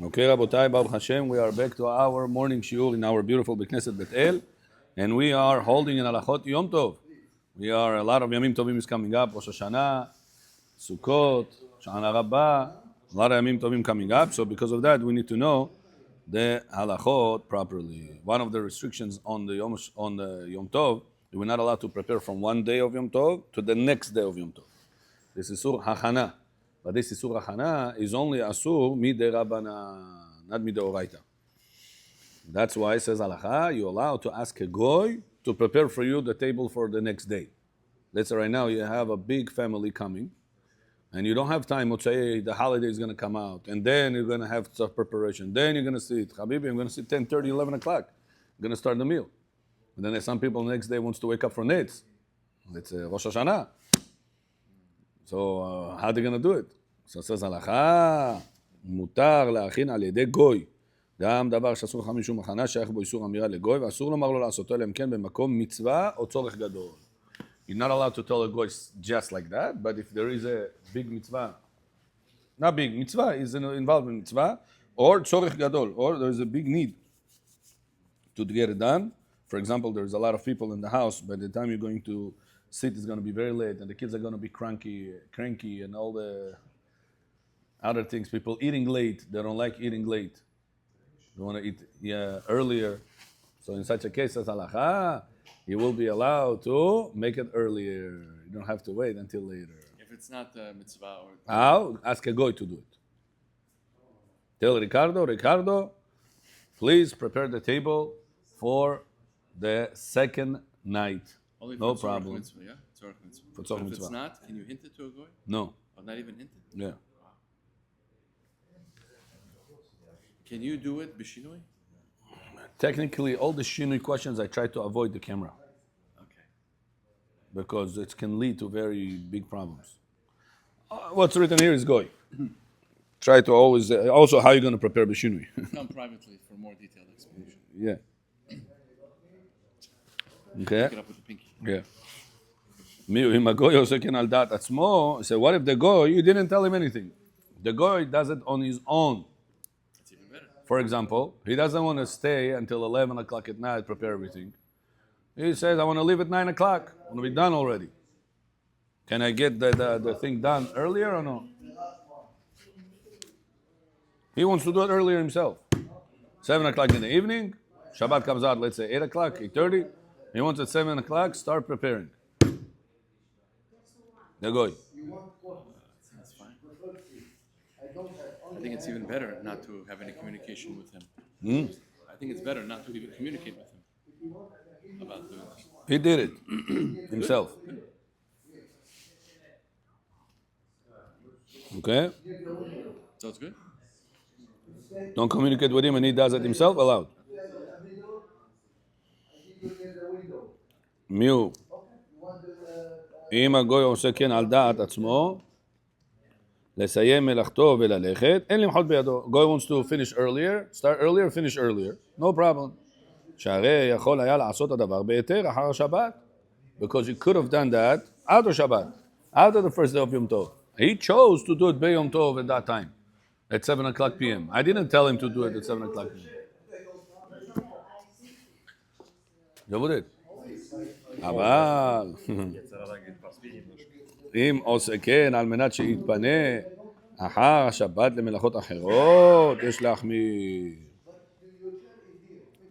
Okay, Rabotai, Baruch Hashem, we are back to our morning shiur in our beautiful Bekneset Bet El, and we are holding in Halachot Yom Tov. We are, a lot of Yamim Tovim is coming up, Rosh Hashanah, Sukkot, Shana Rabbah, a lot of Yamim Tovim coming up, so because of that, we need to know the Halachot properly. One of the restrictions on the Yom Tov, we're not allowed to prepare from one day of Yom Tov to the next day of Yom Tov. This is Sur Hachana. But this Isur Hachana is only Asur Midei Rabbana, not Midei Oraita. That's why it says Halacha, you're allowed to ask a goy to prepare for you the table for the next day. Let's say right now you have a big family coming, and you don't have time to say the holiday is going to come out, and then you're going to have some preparation. Then you're going to sit, Habibi, I'm going to sit 10:30, 11 o'clock. I'm going to start the meal. And then there's some people the next day wants to wake up for Netz. It's Rosh Hashanah. So how are they going to do it? So it says הלכה, מותר להכין על ידי גוי. גם דבר שאסור לך משום הכנה, שייך בו איסור אמירה לגוי, ואסור לומר לו לעשותו אלא אם כן במקום מצווה או צורך גדול. You're not allowed to tell a goy just like that, but if there is a big mitzvah, not big, mitzvah is involved in mitzvah, or צורך גדול, or there is a big need to get it done. For example, there's a lot of people in the house, by the time you're going to sit, it's going to be very late, and the kids are going to be cranky, and all the other things. People eating late, they don't like eating late. They want to eat earlier. So in such a case, as halacha, you will be allowed to make it earlier. You don't have to wait until later. If it's not a mitzvah or... How? Ask a goy to do it. Tell Ricardo, please prepare the table for the second night. Only No for problem. Mitzvah, yeah? Tzorach mitzvah. For But tzorach if mitzvah. it's not, can you hint it to a goy? No. Or not even hint it? Yeah. Can you do it b'shinui? Technically, all the shinui questions, I try to avoid the camera Okay. because it can lead to very big problems. What's written here is goy. Try to always, also how you're going to prepare b'shinui. Come privately for more detailed explanation. Yeah. Okay. Pick it up with the pinky. Yeah. אם הגוי עושה כן על דעת עצמו, so what if the goy, you didn't tell him anything. The goy does it on his own. That's even better. For example, he doesn't want to stay until 11 o'clock at night, prepare everything. He says, I want to leave at 9 o'clock. I want to be done already. Can I get the thing done earlier or no? He wants to do it earlier himself. 7 o'clock in the evening, Shabbat comes out, let's say 8 o'clock, 8:30. He wants at 7 o'clock, start preparing. The goy. That's fine. I think it's even better not to have any communication with him. I think it's better not to even communicate with him about doing this. He did it himself. Okay? So it's good? Don't communicate with him and he does it himself, allowed. מיהו? אם הגוי עושה כן על דעת עצמו, לסיים מלאכתו וללכת, אין למחות בידו. Goy wants to finish earlier, start earlier, finish earlier. No problem. שהרי יכול היה לעשות הדבר בהיתר אחר השבת. Because he could have done that after Shabbat, after the first day of Yom Tov. He chose to do it by Yom Tov at that time, at 7 o'clock p.m. I didn't tell him to do it at 7 o'clock p.m. זה בודד. אבל אם עושה כן על מנת שיתפנה אחר השבת למלאכות אחרות, יש להחמיר.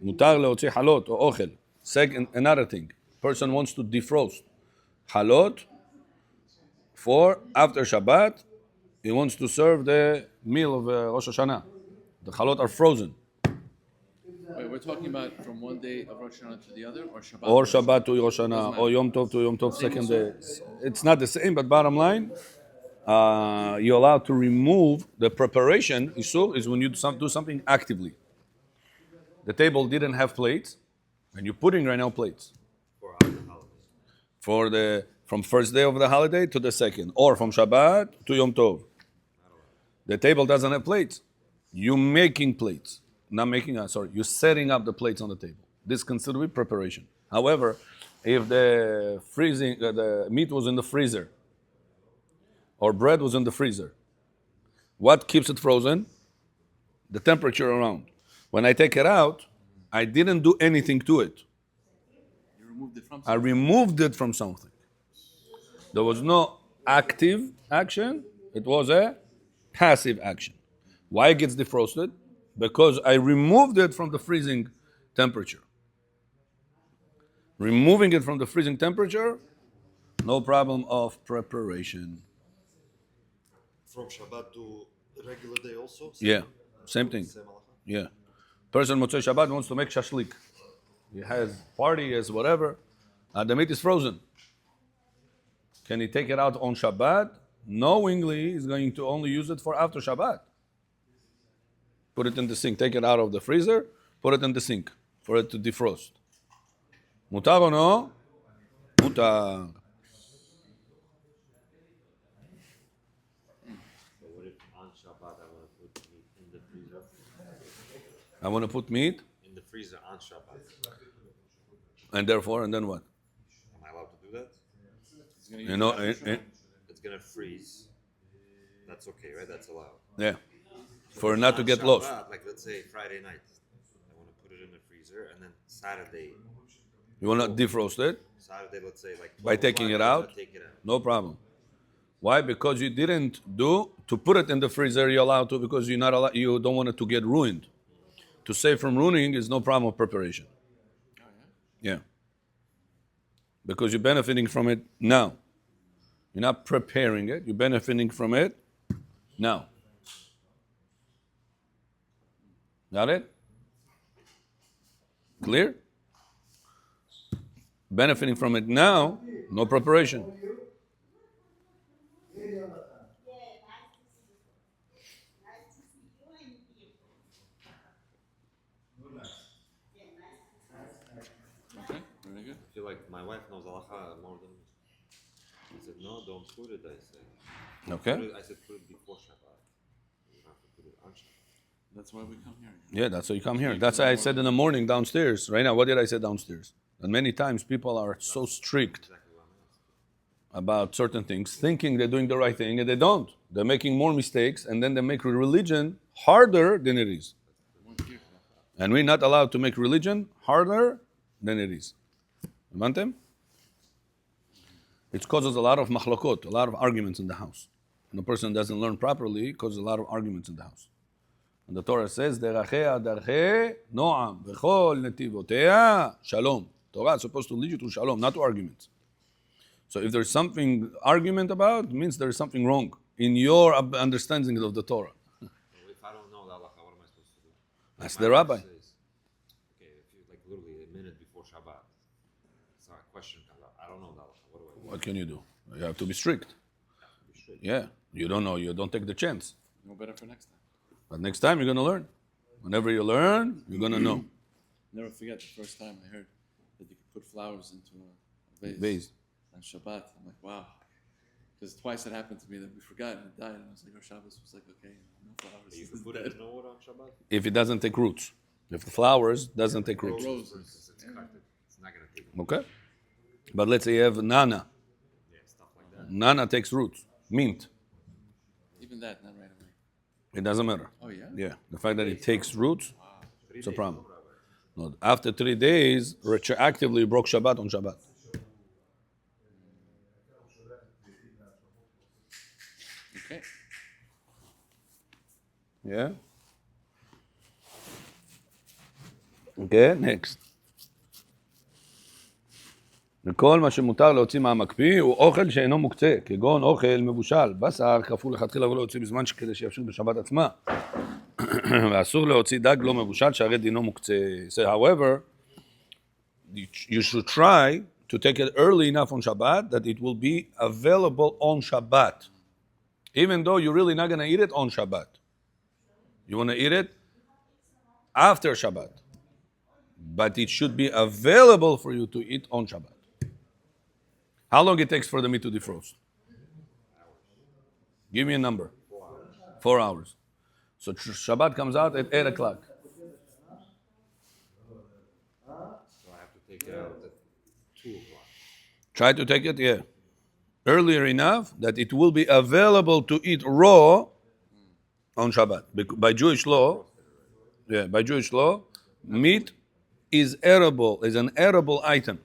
מותר להוציא חלות או אוכל. Second, another thing. Person wants to defrost חלות for after Shabbat. He wants to serve the meal of Rosh Hashanah. The halot are frozen. Wait, we're talking about from one day of Rosh Hashanah to the other, or Shabbat? Or Shabbat to Rosh Hashanah, or Yom Tov to Yom Tov second day. It's not the same, but bottom line, you're allowed to remove the preparation. Isur is when you do something actively. The table didn't have plates, and you're putting right now plates. From first day of the holiday to the second, or from Shabbat to Yom Tov. The table doesn't have plates. You're making plates. You're setting up the plates on the table. This is considered preparation. However, if the meat was in the freezer, or bread was in the freezer, what keeps it frozen? the temperature around. When I take it out, I didn't do anything to it. You removed it from I something. removed it from something. There was no active action. It was a passive action. Why it gets defrosted? Because I removed it from the freezing temperature. Removing it from the freezing temperature, no problem of preparation. From Shabbat to regular day also? Yeah, same thing. Same halacha? Yeah. Person Motzei Shabbat wants to make shashlik. He has party, he has whatever. The meat is frozen. Can he take it out on Shabbat? Knowingly, he's going to only use it for after Shabbat. Put it in the sink. Take it out of the freezer, put it in the sink for it to defrost. Mutar or no? Mutar. So what if on Shabbat I want to put meat in the freezer? I want to put meat, In the freezer on Shabbat. and therefore, and then what? Am I allowed to do that? He's gonna use You know, it after Shabbat. It's gonna freeze. That's okay, right? That's allowed. yeah. For not to On get Shabbat, lost. Like let's say Friday night, I want to put it in the freezer, and then Saturday, You want to defrost it let's say like by 12 taking it o'clock, I wanna out? Take it out. No problem. Why? Because you didn't do to put it in the freezer. You're allowed to because you're not allowed. You don't want it to get ruined. To save from ruining is no problem of preparation. Oh, yeah? Yeah. Because you're benefiting from it now. You're not preparing it. You're benefiting from it now. Got it? Clear? Benefiting from it now, no preparation. Okay, very good. I feel like my wife knows halacha more than me. I said no, don't put it. I said. Okay? I said put it before Shabbat. You don't have to put it on Shabbat. That's why we come here. Yeah, that's why you come here. That's why I said in the morning downstairs. Right now, what did I say downstairs? And many times people are so strict Exactly what I'm asking. about certain things, thinking they're doing the right thing, and they don't. They're making more mistakes, and then they make religion harder than it is. And we're not allowed to make religion harder than it is. Abandem? It causes a lot of machlokot, a lot of arguments in the house. When a person doesn't learn properly, it causes a lot of arguments in the house. And the Torah says, "Derachea darche noam v'chol netivotea shalom." Torah is supposed to lead you to shalom, not to arguments. So if there's something argument about, it means there's something wrong in your understanding of the Torah. So if I don't know the halacha, what am I supposed to do? Ask My the wife rabbi. says, okay, if you like literally a minute before Shabbat, so a question comes up. I don't know the halacha. What do I do? What can you do? You have to be strict. Be strict. Yeah, you don't know, you don't take the chance. No better for next time. But next time you're going to learn. Whenever you learn, you're going to know. Never forget the first time I heard that you could put flowers into a vase, Vase. on Shabbat. I'm like, wow. Because twice it happened to me that we forgot and it died. And I was like, our Shabbos was like, okay, no flowers. You This can is put dead. it in the water on Shabbat. If it doesn't take roots. If the flowers doesn't take roots. Roses. It's cut. It's not gonna take. Okay? But let's say you have nana. Yeah, stuff like that. Nana takes roots. Mint. Even that, not right away. It doesn't matter. Oh, yeah? Yeah. The fact that it takes roots, 3 it's a days, problem. no, Rabbi. No, after 3 days, retroactively broke Shabbat on Shabbat. Okay. Yeah? Okay, next. וכל מה שמותר להוציא מהמקפיא הוא אוכל שאינו מוקצה, כגון אוכל מבושל, בשר קפוא לכתחילה ולא להוציא בזמן כדי שיבשיל בשבת עצמה. ואסור להוציא דג לא מבושל שהרי דינו מוקצה. So, however, you should try to take it early enough on Shabbat that it will be available on Shabbat. Even though you're really not going to eat it on Shabbat. You want to eat it after Shabbat. But it should be available for you to eat on Shabbat. How long it takes for the meat to defrost? Give me a number. 4 hours. So Shabbat comes out at 8 o'clock. So I have to take it out at 2 o'clock. Try to take it, yeah. Earlier enough that it will be available to eat raw on Shabbat. By Jewish law, Yeah, by Jewish law, meat is edible, is an edible item.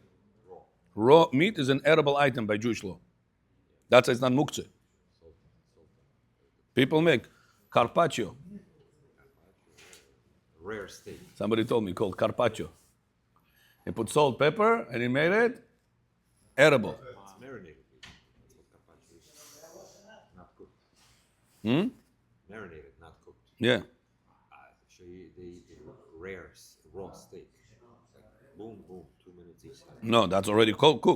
Raw meat is an edible item by Jewish law. That's why it's not muktzeh. People make carpaccio. Rare steak. Somebody told me called carpaccio. He put salt, pepper, and he made it edible. It's marinated meat. That's what carpaccio is. Not cooked. Marinated, not cooked. Yeah. Actually, they eat rare raw steak. Like boom, boom, 2 minutes each side. No, that's already cooked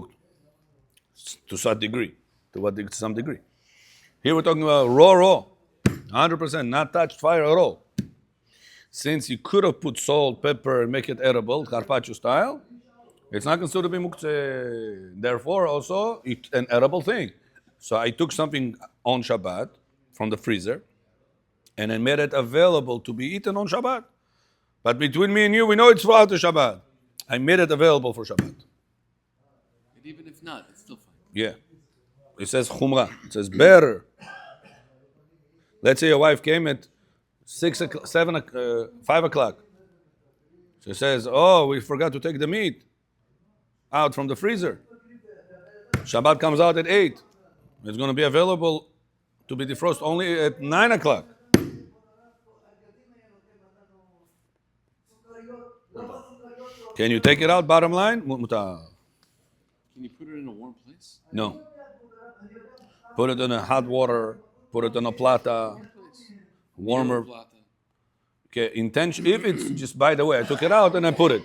to some degree. To some degree. Here we're talking about raw, 100%, not touched fire at all. Since you could have put salt, pepper, and make it edible, carpaccio style, it's not considered to be muktzeh. Therefore, also, it's an edible thing. So I took something on Shabbat from the freezer, and I made it available to be eaten on Shabbat. But between me and you, we know it's for after Shabbat. I made it available for Shabbat. And even if not, it's still fine. Yeah. It says chumrah. It says better. Let's say your wife came at 5 o'clock. She says, oh, we forgot to take the meat out from the freezer. Shabbat comes out at 8. It's going to be available to be defrosted only at 9 o'clock. Can you take it out, bottom line? Mutar. Can you put it in a warm place? No. Put it in a hot water, put it in a plata, warmer. Plata. Okay, intention. If it's just, by the way, I took it out and I put it.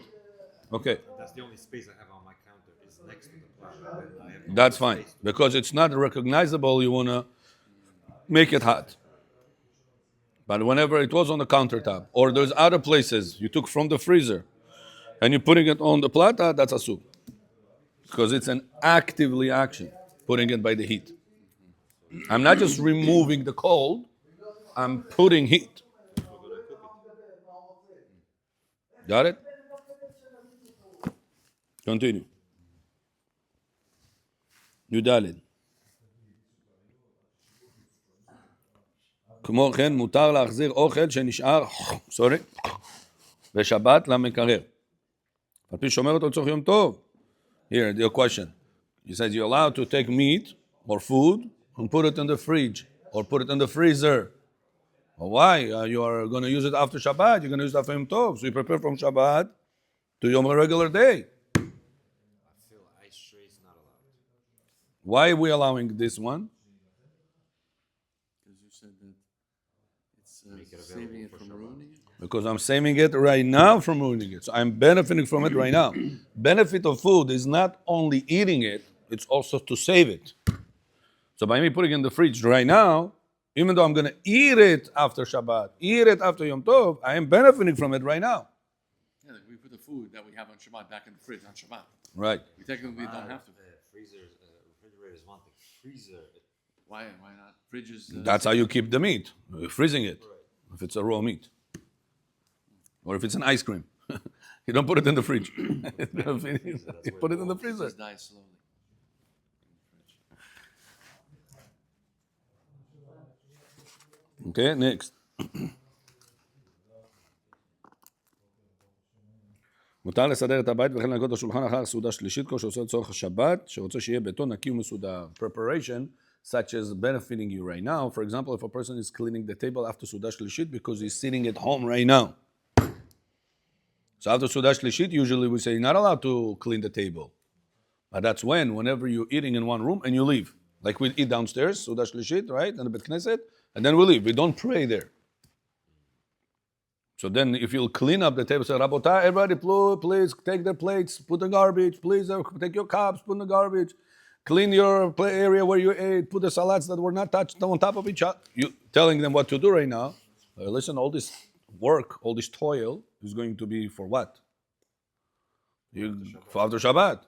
Okay, That's the only space I have on my counter is next to the platter. I have no that's fine. Because it's not recognizable, you want to make it hot. But whenever it was on the countertop, or there's other places you took from the freezer, and you're putting it on the plata, that's a soup. Because it's an actively action, putting it by the heat. I'm not just removing the cold, I'm putting heat. Got it? Continue. י"ד. כמו כן, מותר להחזיר אוכל שנשאר, בשבת למקרר. על פי שומר אותו לצורך יום טוב. Here, your question. He says you're allowed to take meat or food and put it in the fridge or put it in the freezer. Well, why? You are going to use it after Shabbat. You're going to use it after Yom Tov. So you prepare from Shabbat to Yom regular day. I feel ice tray is not allowed. Why are we allowing this one? Because you said that it's saving it from ruining it. Because I'm saving it right now from ruining it. So I'm benefiting from it right now. Benefit of food is not only eating it, it's also to save it. So by me putting it in the fridge right now, even though I'm going to eat it after Shabbat, eat it after Yom Tov, I am benefiting from it right now. Yeah, like we put the food that we have on Shabbat back in the fridge on Shabbat. Right. We technically don't have to. Freezers, refrigerator is one thing. Freezer, Why not? Fridges. That's how you keep the meat, freezing it, if it's a raw meat. Or if it's an ice cream. You don't put it in the fridge. You put it in the freezer. Just die slowly. Okay, next. מותר לסדר את הבית וכן לנקות את השולחן אחר סעודה שלישית כל שעושה לצורך השבת, שרוצה שיהיה ביתו נקי ומסודר. Preparation, such as benefiting you right now. For example, if a person is cleaning the table after סעודה שלישית because he's sitting at home right now. So after סעודה שלישית, usually we say you're not allowed to clean the table. But that's whenever you're eating in one room and you leave. Like we eat downstairs, סעודה שלישית, right? In the Bet Knesset. And then we leave. We don't pray there. So then if you'll clean up the table, say, Rabotai, everybody, please take their plates, put the garbage, please take your cups, put in the garbage, clean your area where you ate, put the salads that were not touched on top of each other. You telling them what to do right now. Listen, all this work, all this toil is going to be for what? For after Shabbat.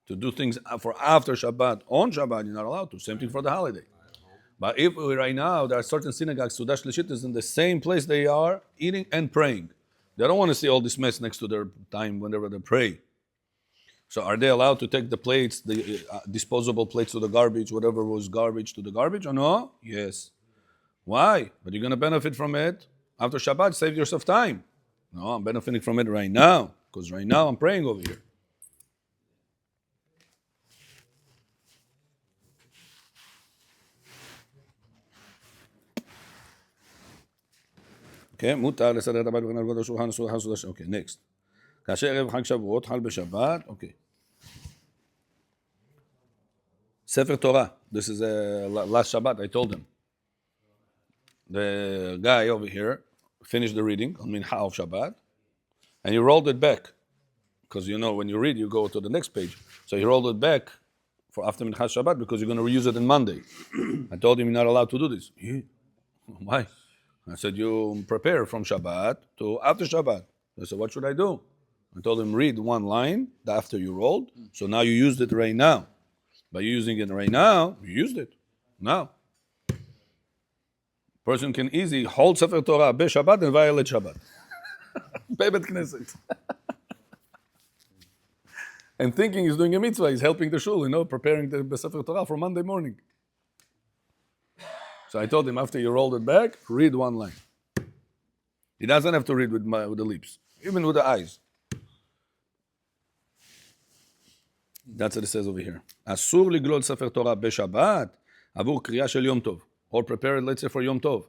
To do things for after Shabbat, on Shabbat, you're not allowed to. Same thing for the holiday. But if right now, there are certain synagogues, Sudash Lishit is in the same place they are eating and praying. They don't want to see all this mess next to their time whenever they pray. So are they allowed to take the plates, the disposable plates to the garbage, whatever was garbage to the garbage or no? Yes. Why? But you're going to benefit from it After Shabbat, save yourself time. No, I'm benefiting from it right now, because right now I'm praying over here. כן, מותר לסדר את הבית וכן על השולחן, סעודה. אוקיי, next. כאשר ערב חג שבועות חל בשבת, אוקיי. ספר תורה, this is last Shabbat, I told him. The guy over here finished the reading on Mincha of Shabbat, and he rolled it back. Because you know, when you read, you go to the next page. So he rolled it back for after Mincha Shabbat because you're going to reuse it on Monday. I told him you're not allowed to do this. Why? I said, you prepare from Shabbat to after Shabbat. I said, what should I do? I told him, read one line after you rolled. So now you used it right now. By using it right now, you used it. Now. Person can easily hold Sefer Torah be Shabbat and violate Shabbat. Bebet Knesset. And thinking he's doing a mitzvah, he's helping the shul, preparing the Sefer Torah for Monday morning. So I told him, after you rolled it back, read one line. He doesn't have to read with the lips, even with the eyes. That's what it says over here. אסור לגלול ספר תורה בשבת עבור קריאה של יום טוב. Or prepare it, let's say, for Yom Tov.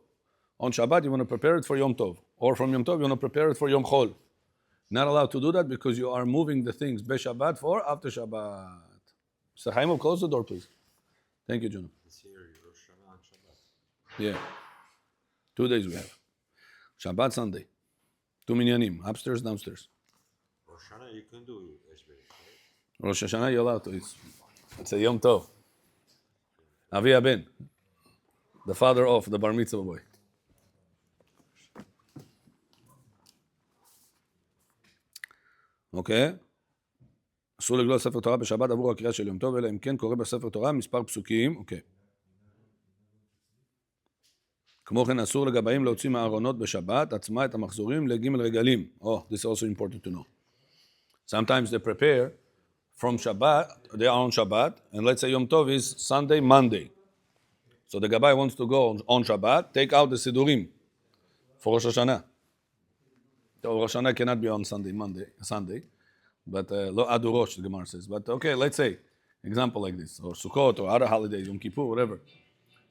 On Shabbat, you want to prepare it for Yom Tov. Or from Yom Tov, you want to prepare it for Yom Chol. Not allowed to do that because you are moving the things be-Shabbat for after Shabbat. Mr. Chaimov, close the door, please. Thank you, Jonah. This year, Rosh Hashanah and Shabbat. Yeah. 2 days we have. Shabbat, Sunday. 2 minyanim, upstairs, downstairs. Rosh Hashanah, you can do HB, right? Rosh Hashanah, you're allowed to. It's a Yom Tov. Avi Aben, the father of the Bar Mitzvah boy. אוקיי? אסור לגלול ספר תורה בשבת עבור הקריאה של יום טוב, אלא אם כן קורא בספר תורה מספר פסוקים, אוקיי. כמו כן אסור לגבאים להוציא מהארונות בשבת עצמה את המחזורים לג' רגלים. Oh, this is also important to know. Sometimes they prepare from Shabbat, they are on Shabbat, and let's say Yom Tov is Sunday, Monday. So the Gabbai wants to go on Shabbat, take out the Sidurim for Rosh Hashanah. Rosh Hashanah cannot be on Sunday, but lo adu rosh, the Gemara says. But okay, let's say, example like this, or Sukkot, or other holidays, Yom Kippur, whatever.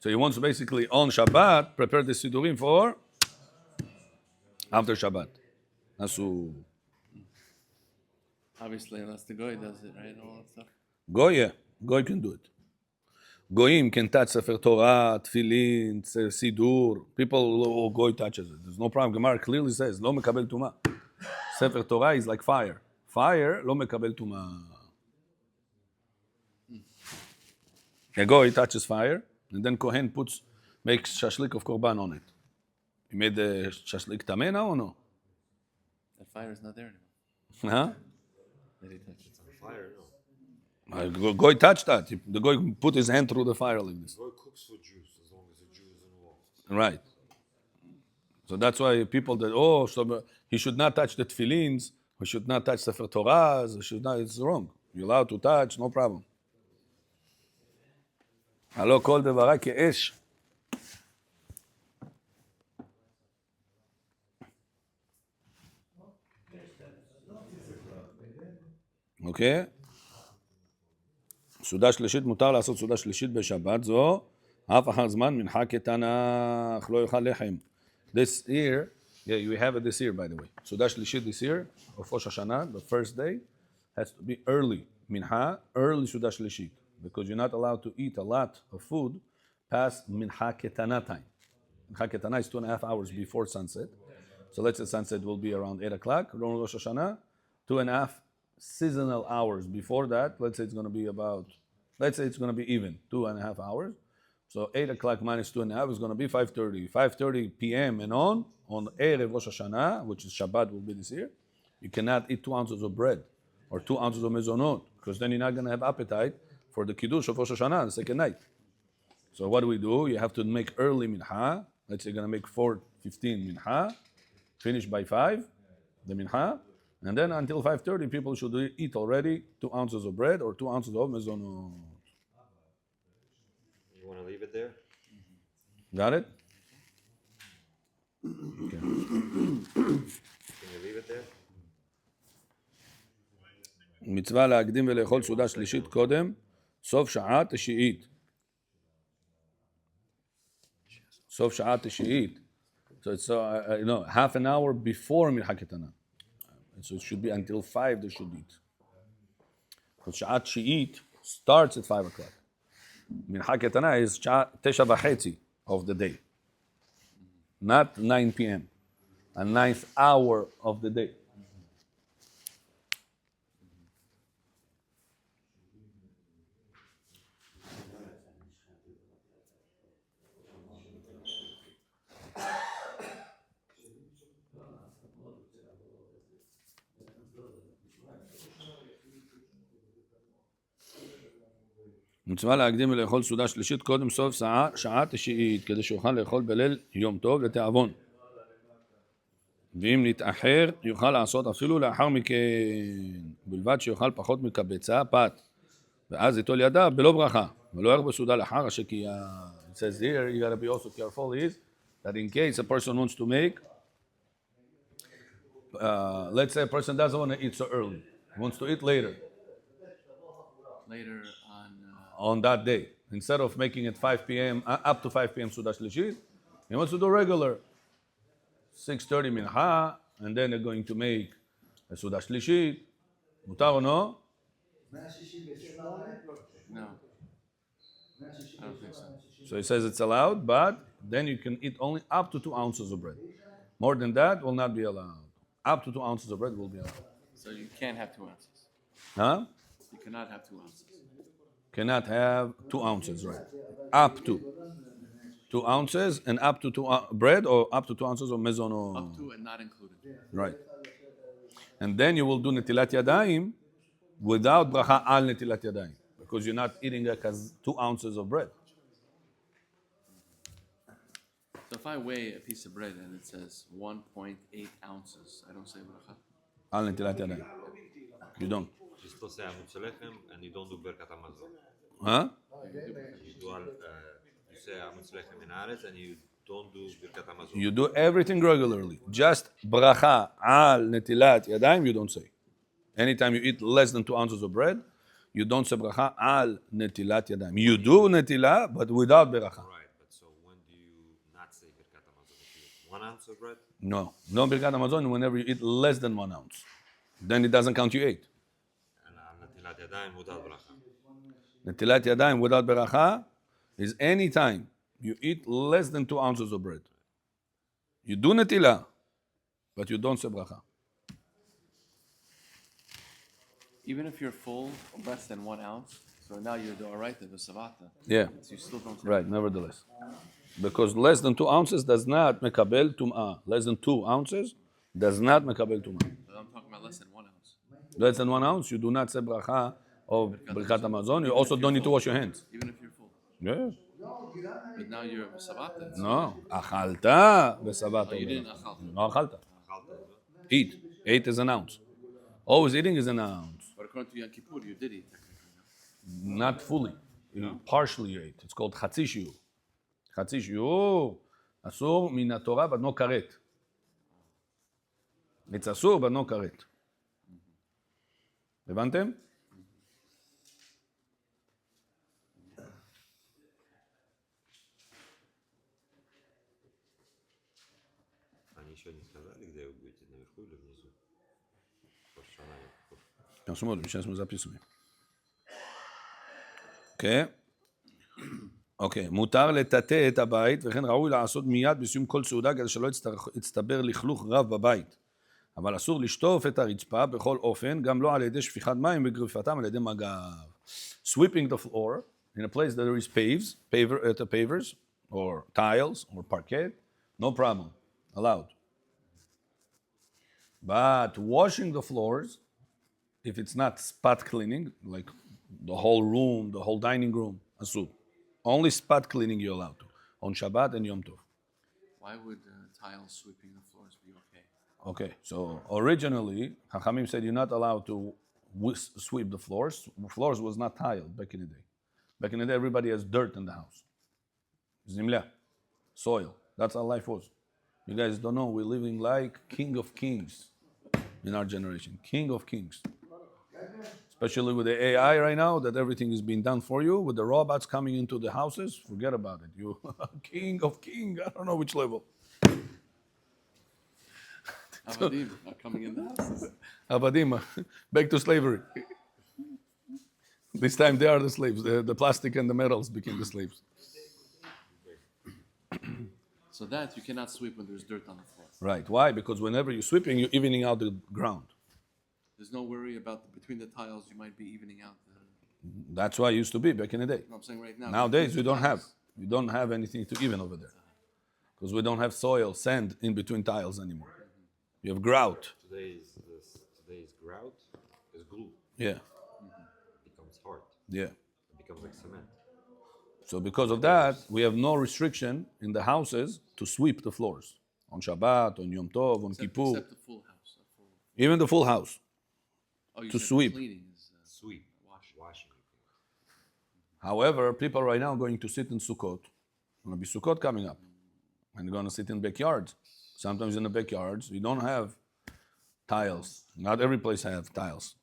So he wants to basically, on Shabbat, prepare the Sidurim for after Shabbat. Asu. Obviously, unless the Goy does it, right? All that stuff. Goy, yeah. Goy can do it. Goyim can touch Sefer Torah, Tefillin, Sidur. People, Goy touches it. There's no problem. Gemara clearly says, Lo mekabel tuma. Sefer Torah is like fire. Fire, lo mekabel tuma. A Goy touches fire, and then Kohen makes shashlik of korban on it. He made the shashlik tameh now or no? That fire is not there anymore. Huh? Did he touch it? It's on fire, no. Goy touched that. The Goy put his hand through the fire like this. Goy cooks for Jews as long as the Jew is involved. Right. So that's why people that, so he should not touch the tefillins, he should not touch Sefer Torahs, he should not, it's wrong. You're allowed to touch, no problem. הלא כל דברה כאש. אוקיי? סעודה שלישית, מותר לעשות סעודה שלישית בשבת זו, אף אחר זמן מנחה כתנ"ך, לא יאכל לחם. This year, yeah, you have it this year, by the way. סעודה שלישית this year, of Rosh Hashanah, the first day, has to be early. מנחה, early סעודה שלישית. Because you're not allowed to eat a lot of food past מנחה כתנ"ך time. מנחה כתנ"ך is 2.5 hours before sunset. So let's say sunset will be around 8 o'clock, around Rosh Hashanah, 2.5 seasonal hours before that. Let's say it's going to be even, 2.5 hours. So 8 o'clock minus 2.5 is going to be 5:30. 5:30 p.m. and on Erev Rosh Hashanah, which is Shabbat will be this year, you cannot eat 2 ounces of bread or 2 ounces of mezonot, because then you're not going to have appetite for the Kiddush of Rosh Hashanah, the second night. So what do? You have to make early mincha. Let's say you're going to make 4:15 mincha, finish by 5, the mincha, and then until 5:30, people should eat already 2 ounces of bread or 2 ounces of mezonot. You want to leave it there? Got it? Okay. you leave it there? מצווה להקדים ולאכול סעודה שלישית קודם, סוף שעה תשיעית. סוף שעה תשיעית. So it's half an hour before מנחה קטנה. So it should be until 5 they should eat. Because שעה תשיעית starts at 5 o'clock. מנחה קטנה is שעה 9:30 of the day. Not 9 p.m. A ninth hour of the day. מצווה להקדים ולאכול סעודה שלישית קודם סוף שעה תשיעית, כדי שיוכל לאכול בליל יום טוב לתיאבון. ואם נתאחר, יוכל לעשות אפילו לאחר מכן, בלבד שיוכל פחות מקבצה, פת, ואז יטול ידיו בלא ברכה, ולא ירבה סעודה לאחר, כי it says here, you gotta be also careful, is that in case a person wants to make, let's say a person doesn't want to eat so early, he wants to eat later. Later On that day, instead of making it 5 p.m. Up to 5 p.m. Suda Shlishit, he wants to do regular 6:30 mincha, and then they're going to make a Suda Shlishit. Mutar or no? No. I don't think so. So he says it's allowed, but then you can eat only up to 2 ounces of bread. More than that will not be allowed. Up to 2 ounces of bread will be allowed. So you can't have 2 ounces. Huh? You cannot have 2 ounces. Cannot have 2 ounces, right? Up to 2 ounces and up to 2 bread, or up to 2 ounces of mezon or Up to and not included. right. And then you will do netilat yadayim without bracha al netilat yadayim, because you're not eating like as 2 ounces of bread. So if I weigh a piece of bread and it says 1.8 ounces, I don't say bracha. Al netilat yadayim. You don't. You still say Amutz Lechem and you don't do Birkat Hamazon. Huh? You say Amutz Lechem in Aretz and you don't do Birkat Hamazon. You do everything regularly. Just bracha al netilat yadayim you don't say. Anytime you eat less than 2 ounces of bread, you don't say bracha al netilat yadayim. You do netilah, but without bracha. Right, but so when do you not say Birkat Hamazon? If you eat 1 ounce of bread? No birkat hamazon whenever you eat less than 1 ounce. Then it doesn't count you ate. And Natilat Yadayim without bracha. Netilat yadayim without beracha is any time you eat less than 2 ounces of bread. You do netilah, but you don't say bracha. Even if you're full, less than 1 ounce, so now you're doraita v'savata. Yeah, So you still don't say right, nevertheless. Because less than 2 ounces does not mekabel tum'ah. Less than 2 ounces does not mekabel tum'ah. But I'm talking about less than 1 ounce. Less than 1 ounce, you do not say bracha of birkat hamazon. You also don't need to wash your hands. Even if you're full. Yeah. But now you're v'savata. No, achalta v'savata. Oh, you didn't achal. No achalta. Eat. 8 is an ounce. Always eating is an ounce. But according to Yom Kippur, you did eat technically. Not fully. You partially ate. It's called חצי שיעור. חצי שיעור אסור מן התורה, but no karet. It's אסור, but no karet. הבנתם? Они еще не сказали, где вы будете, наверху или внизу? Посмотрим, сейчас мы записываем. אוקיי? אוקיי, מותר לטאטא את הבית, וכן ראוי לעשות מיד בסיום כל סעודה, כדי שלא יצטבר לכלוך רב בבית. אבל אסור לשטוף את הרצפה בכל אופן, גם לא על ידי שפיכת מים וגריפתם על ידי מגב. Sweeping the floor in a place that there is pavers, or tiles, or parquet, no problem, allowed. But washing the floors, if it's not spot cleaning, like the whole room, the whole dining room, asur. Only spot cleaning you're allowed to, on Shabbat and Yom Tov. Why would tile sweeping the floors be okay? Okay, so originally, Chachamim said you're not allowed to sweep the floors. Floors was not tiled back in the day. Back in the day, everybody has dirt in the house. Zimla, soil. That's how life was. You guys don't know, we're living like king of kings in our generation. King of kings. Especially with the AI right now, that everything is being done for you. With the robots coming into the houses, forget about it. You king of king, I don't know which level. Avadim are coming in the houses. Abadim, back to slavery. This time they are the slaves. The plastic and the metals became the slaves. So that you cannot sweep when there's dirt on the floor. Right. Why? Because whenever you're sweeping, you're evening out the ground. There's no worry about between the tiles. You might be evening out. That's why it used to be back in the day. I'm saying right now. Nowadays, between we the don't have. tiles. We don't have anything to even over there. Because we don't have soil, sand in between tiles anymore. You have grout. Today's grout is glue. Yeah. It becomes hard. Yeah. It becomes like cement. So because of that, we have no restriction in the houses to sweep the floors. On Shabbat, on Yom Tov, on Kippur. Except the full house. Even the full house. Oh, you To said sweep. Cleaning is Sweep, washing. However, people right now are going to sit in Sukkot. Going to be Sukkot coming up. And they're going to sit in backyards. Sometimes in the backyards, you don't have tiles. Not every place has tiles.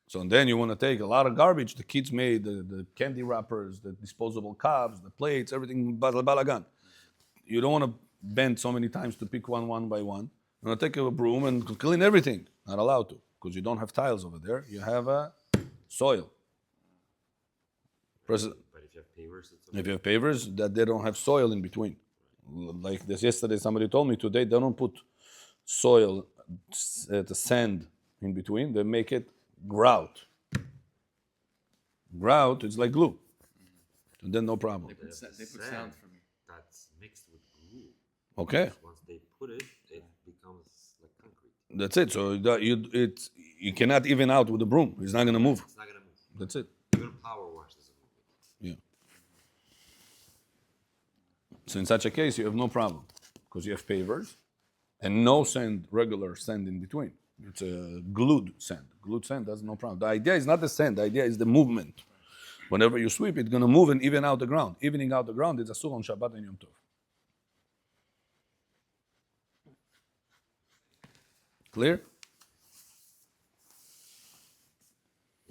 So then you want to take a lot of garbage the kids made, the candy wrappers, the disposable cups, the plates, everything balagan. You don't want to bend so many times to pick one by one. You want to take a broom and clean everything. Not allowed to, because you don't have tiles over there. You have soil. But if you have pavers, it's okay. If you have pavers, that they don't have soil in between. Like this yesterday, somebody told me today they don't put soil, the sand in between. They make it grout. Grout is like glue. And then no problem. they put Sand, sound for me. that's mixed with glue. Okay, Once they put it, it becomes like concrete. that's it. So you cannot even out with the broom. It's not gonna move. It's not gonna move. That's it. Even power wash doesn't move it. Yeah. So in such a case, you have no problem because you have pavers and no sand, regular sand in between. It's a glued sand. Glued sand, that's no problem. The idea is not the sand. The idea is the movement. Whenever you sweep, it's going to move and even out the ground. Evening out the ground is asur on Shabbat and Yom Tov. Clear?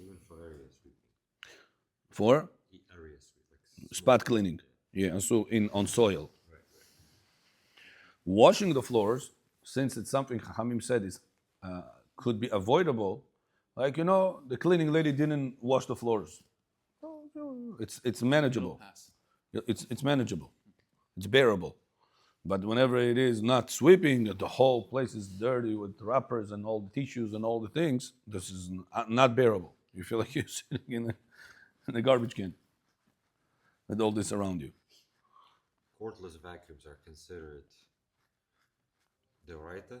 Even for area sweeping. For Area sweep, like spot cleaning. Yeah, asur on soil. Washing the floors, since it's something Chachamim said is could be avoidable, like the cleaning lady didn't wash the floors. It's manageable. Pass. It's manageable. It's bearable. But whenever it is not sweeping, the whole place is dirty with wrappers and all the tissues and all the things. This is not bearable. You feel like you're sitting in a garbage can with all this around you. cordless vacuums are considered deoraita.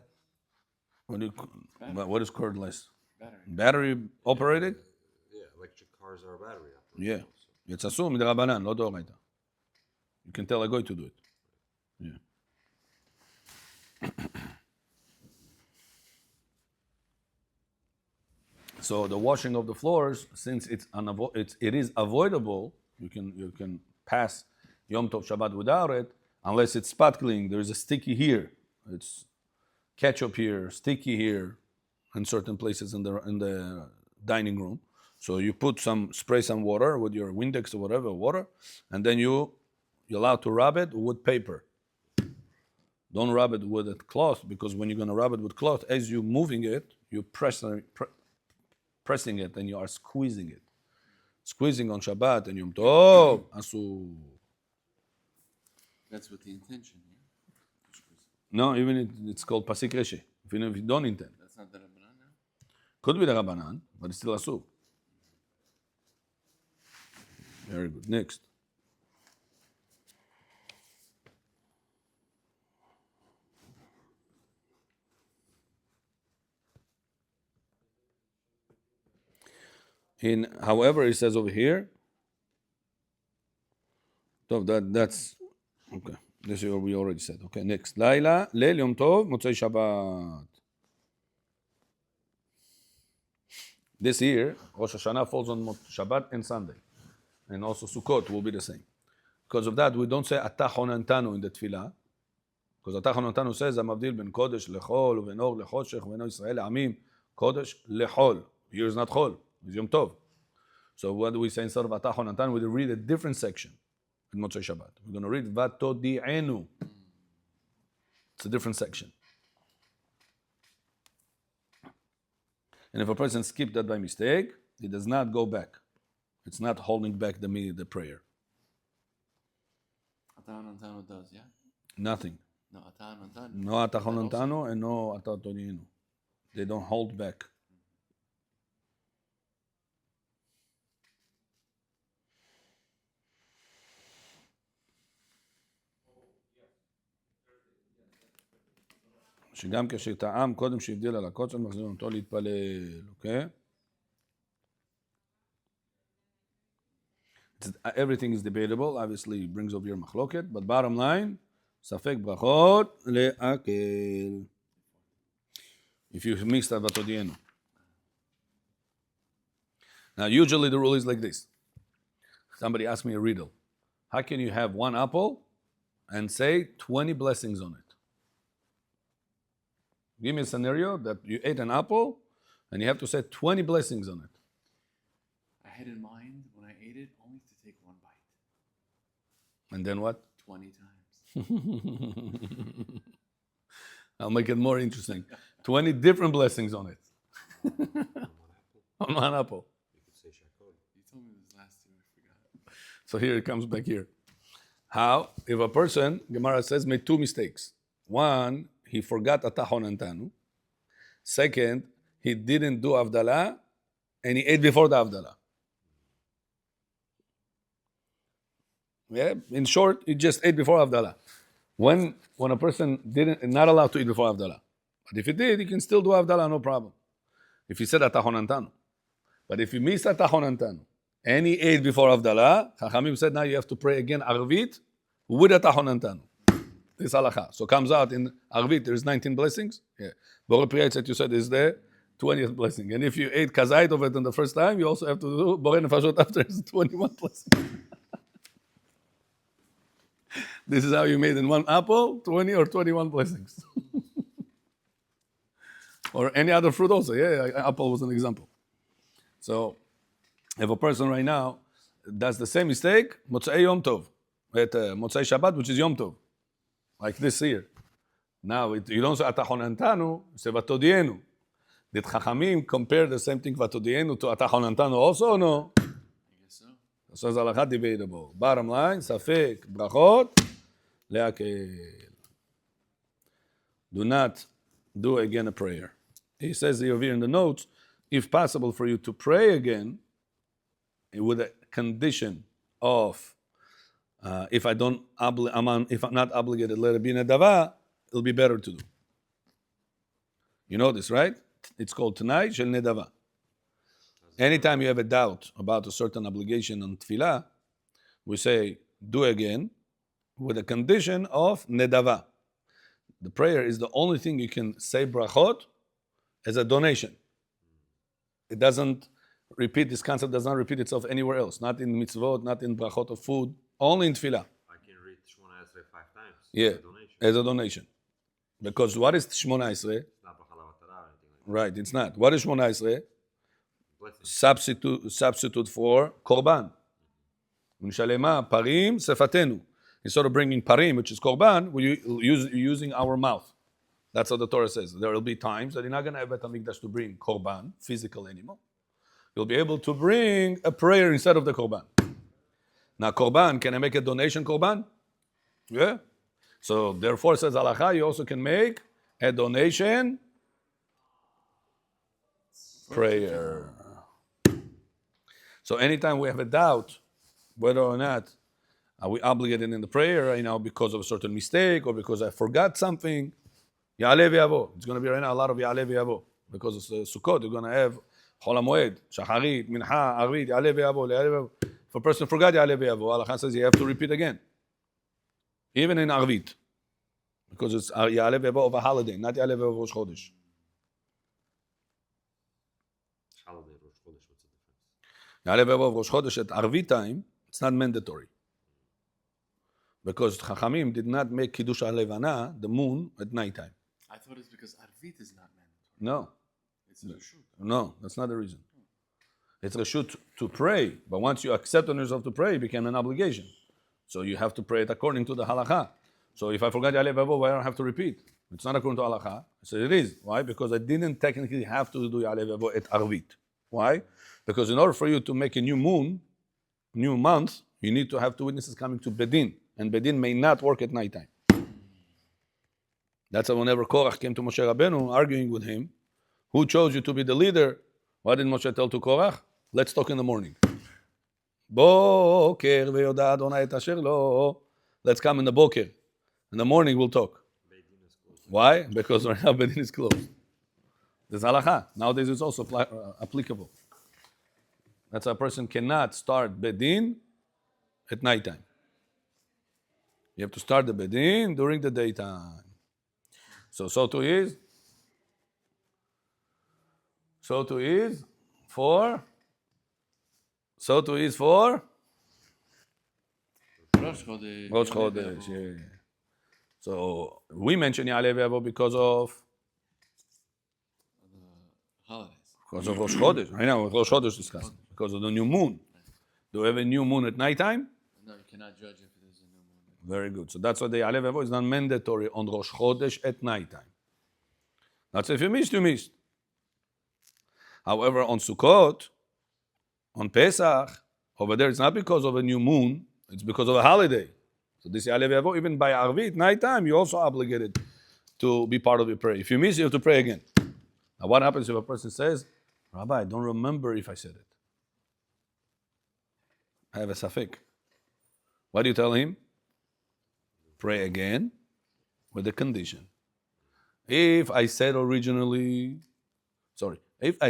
What is cordless? Battery. Battery operated? Yeah, electric cars are battery operated. Yeah. It's asur midrabanan, לא דאורייתא. You can tell a guy to do it. Yeah. So the washing of the floors, since it is avoidable, you can pass Yom Tov Shabbat without it, unless it's spot cleaning. There's a sticky here. It's ketchup here, sticky here, in certain places in the dining room. So you spray some water with your Windex or whatever water, and then you're allowed to rub it with paper. Don't rub it with a cloth, because when you're going to rub it with cloth, as you're moving it, you're pressing it and you are squeezing it. Squeezing on Shabbat and Yom Tov, asur. That's with the intention. Yeah? No, even it's called pasik reshe. Even if you don't intend. That's not the Rabbanan now? Could be the Rabbanan, but it's still asur. Very good. Next. However, it says over here. So that's okay. This is what we already said. Okay, next. Laila, Leil Yom Tov, Motzei Shabbat. This year, Rosh Hashanah falls on Shabbat and Sunday. And also Sukkot will be the same. Because of that, we don't say Atah Honantanu in the Tefillah. Because Atachonantanu says, המבדיל בין קודש לחול ובין אור לחושך ובין ישראל לעמים, קודש לחול. Here is not חול, it's Yom Tov. So what do we say instead of Atachonantanu? We read a different section in Motzei Shabbat. We're going to read Vatodi'enu. It's a different section. And if a person skipped that by mistake, he does not go back. It's not holding back the prayer. Atachonantanu does, yeah? Nothing. No, Atachonantanu. No Atachonantanu and no Atatodi'enu. They don't hold back. שגם כשטעם קודם שהבדיל על הקוצר, מחזירים אותו להתפלל, אוקיי? Everything is debatable, obviously it brings over your מחלוקת, but bottom line, ספק ברכות לעקל. If you missed that ותודיענו. Now usually the rule is like this. Somebody asked me a riddle. How can you have one apple and say 20 blessings on it? Give me a scenario that you ate an apple and you have to say 20 blessings on it. I had in mind when I ate it only to take one bite. And then what? 20 times. I'll make it more interesting. 20 different blessings on it. On one apple. You could say shakol. You told me this last year, I forgot. So here it comes back here. How? If a person, Gemara says, made two mistakes. One, he forgot Atachonantanu. Second, he didn't do Avdalah and he ate before the Avdalah. Yeah, in short, he just ate before Avdalah. When a person not allowed to eat before Avdalah. But if he did, he can still do Avdalah, no problem. If he said Atachonantanu. But if he missed Atachonantanu and he ate before Avdalah, Chachamim said now you have to pray again Arvit with Atachonantanu. This halacha. So comes out in Arvit, there is 19 blessings. Yeah. Borei Pri that you said is the 20th blessing. And if you ate kazait of it on the first time, you also have to do Borei Nefashot after is 21 blessings. This is how you made in one apple 20 or 21 blessings. Or any other fruit also. Yeah, apple was an example. So if a person right now does the same mistake, Motzei Yom Tov, at Motzei Shabbat, which is Yom Tov. Like this here. Now, you don't say Atachonantanu, you say Vatodienu. Did Chachamim compare the same thing Vatodienu to Atachonantanu also or no? I guess so. So it's halakha debatable. Bottom line, Safek, Brachot, Leakel. Do not do again a prayer. He says over here in the notes, if possible for you to pray again, with a condition of if I'm not obligated, let it be nedava, it'll be better to do. You know this, right? It's called Tanai Shel Nedava. Anytime you have a doubt about a certain obligation on tefillah, we say, do again, with a condition of nedava. The prayer is the only thing you can say brachot as a donation. It doesn't repeat, this concept does not repeat itself anywhere else, not in mitzvot, not in brachot of food, only in tefillah. I can read Shmona Esrei 5 times. Yeah, As a donation. as a donation. Because what is Shmona Esrei? It's not B'chala Vatara or anything like that. Right, it's not. What is Shmona Esrei? Blessing. Substitute for korban. Unshalema parim sefatenu. Instead of bringing parim, which is korban, we're using our mouth. That's what the Torah says. There will be times that you're not going to have Bet HaMikdash to bring korban, physical animal. You'll be able to bring a prayer instead of the korban. Now, korban, can I make a donation korban? Yeah. So, therefore, says halakha, you also can make a donation prayer. So, anytime we have a doubt whether or not are we obligated in the prayer, because of a certain mistake or because I forgot something, Ya'aleh v'yavo. It's going to be right now a lot of Ya'aleh v'yavo. Because it's Sukkot, you're going to have Chol HaMoed, Shacharit, Mincha, Arvit, Ya'aleh v'yavo. If a person forgot Ya'aleh v'yavo, Halakha says you have to repeat again. Even in Arvit. Because it's Ya'aleh v'yavo of a holiday, not Ya'aleh v'yavo of Rosh Chodesh. Holiday, Rosh Chodesh, what's the difference? Ya'aleh v'yavo of Rosh Chodesh at Arvit time, it's not mandatory. Because Chachamim did not make Kiddush HaLevana, the moon, at nighttime. I thought it's because Arvit is not mandatory. No, It's a reshut. no, that's not the reason. It's a shoot to pray, but once you accept on yourself to pray, it became an obligation. So you have to pray it according to the halakha. So if I forgot Yaleh V'Yavo, why don't I have to repeat? It's not according to halakha. I said it is. Why? Because I didn't technically have to do Yaleh V'Yavo at Arvit. Why? Because in order for you to make a new moon, new month, you need to have two witnesses coming to Bedin. And Bedin may not work at nighttime. That's why whenever Korach came to Moshe Rabbeinu, arguing with him, who chose you to be the leader? What did Moshe tell to Korach? Let's talk in the morning. Boker ve'yoda Adonai et asher lo. Let's come in the boker. In the morning we'll talk. Why? Because right now Bedin is closed. There's halakha. Nowadays it's also applicable. That's why a person cannot start Bedin at nighttime. You have to start the Bedin during the daytime. So too is for Rosh Chodesh. Rosh Chodesh. Yeah. So we mention Yaleh V'Yavo because of Holidays. Rosh Chodesh. I know Rosh Chodesh discussed because of the new moon. Do we have a new moon at nighttime? No, you cannot judge if it is a new moon. Very good. So that's why the Yaleh V'Yavo is not mandatory on Rosh Chodesh at nighttime. That's if you missed, you missed. However, on Sukkot, on Pesach, over there it's not because of a new moon, it's because of a holiday. So this Yaleh V'Yavo, even by Arvit, nighttime, you're also obligated to be part of your prayer. If you miss, you have to pray again. Now what happens if a person says, Rabbi, I don't remember if I said it. I have a safek. What do you tell him? Pray again with a condition. If I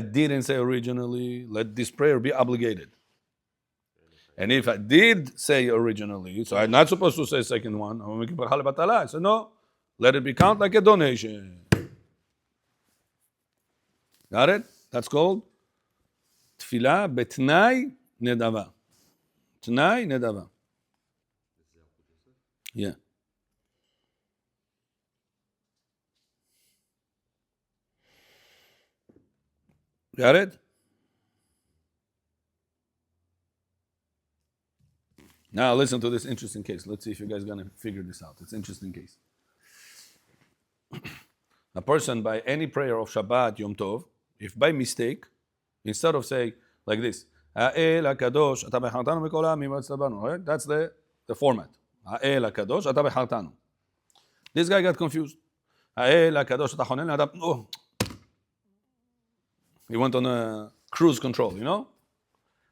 didn't say originally, let this prayer be obligated. And if I did say originally, so I'm not supposed to say second one, I said, no, let it be count like a donation. Got it? That's called Tfilah betnai nedava. Tnai nedava. Yeah. Got it? Now listen to this interesting case. Let's see if you guys are going to figure this out. It's an interesting case. A person by any prayer of Shabbat, Yom Tov, if by mistake, instead of saying like this, Ha'el HaKadosh, ata bechartanu mikol ha'amim v'atztabanu, right? That's the format. Ha'el HaKadosh, ata bechartanu. This guy got confused. Ha'el HaKadosh, ata chonen l'adam. Oh. He went on a cruise control, you know?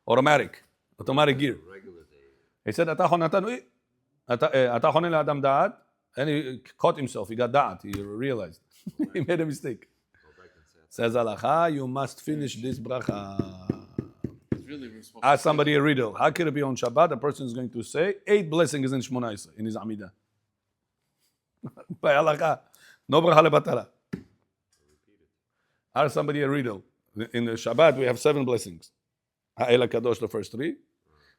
Automatic gear. He said, ata chonen l'adam da'at, and he caught himself. He got da'at. He realized. He made a mistake. Says halacha, you must finish this bracha. Really, Ask somebody a riddle. How can it be on Shabbat? A person is going to say 8 blessings in Shmona Esrei in his Amidah. By halacha, no bracha lebatala. Ask somebody a riddle. In the Shabbat we have 7 blessings. Ha'el HaKadosh, the first 3.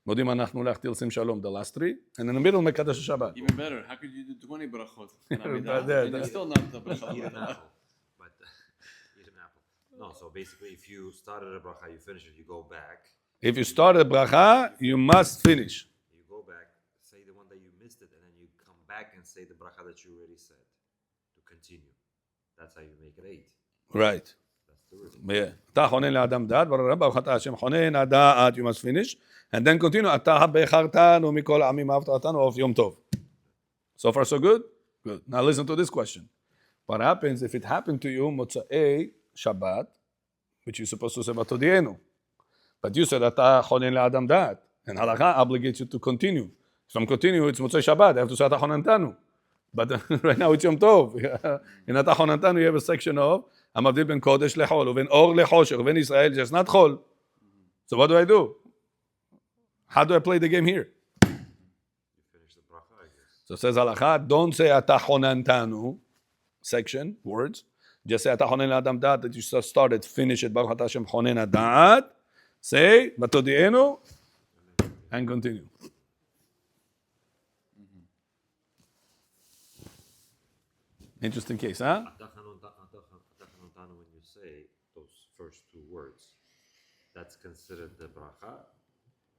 Modim anachnu lach tilsim shalom, the last 3. And in the middle, Mekadosh Shabbat. Even better, how could you do 20 brachot? And you're still not the brachot. Eat an apple. But eat an apple. No, so basically, if you started a bracha, you finish it, you go back. If you start a bracha, you must finish. You go back, say the one that you missed it, and then you come back and say the bracha that you already said to continue. That's how you make it 8. Right. That's the rhythm. Yeah. אתה חונן לאדם דעת, ברוך אתה השם חונן הדעת, you must finish, and then continue, אתה בחרתנו מכל העמים אהבת אותנו of Yom Tov. So far so good? Good. Now listen to this question. What happens if it happened to you, Motzei Shabbat, which you're supposed to say בתודיענו, but you said אתה חונן לאדם דעת, and halakha obligates you to continue. If I'm continue, it's Motzei Shabbat, I have to say אתה חוננתנו. But right now it's Yom Tov. In אתה חוננתנו you have a section of המבדיל בין קודש לחול, ובין אור לחושך, ובין ישראל just not חול. So what do? How do I play the game here? You finish the bracha, I guess. So says halakha, don't say ata honantanu, section, words. Just say ata honen l'adam da'at, that you started, finish it, baruch atah Hashem honen ha'da'at. Say, batodienu, and continue. Interesting case, huh? When you say those first two words, that's considered the bracha.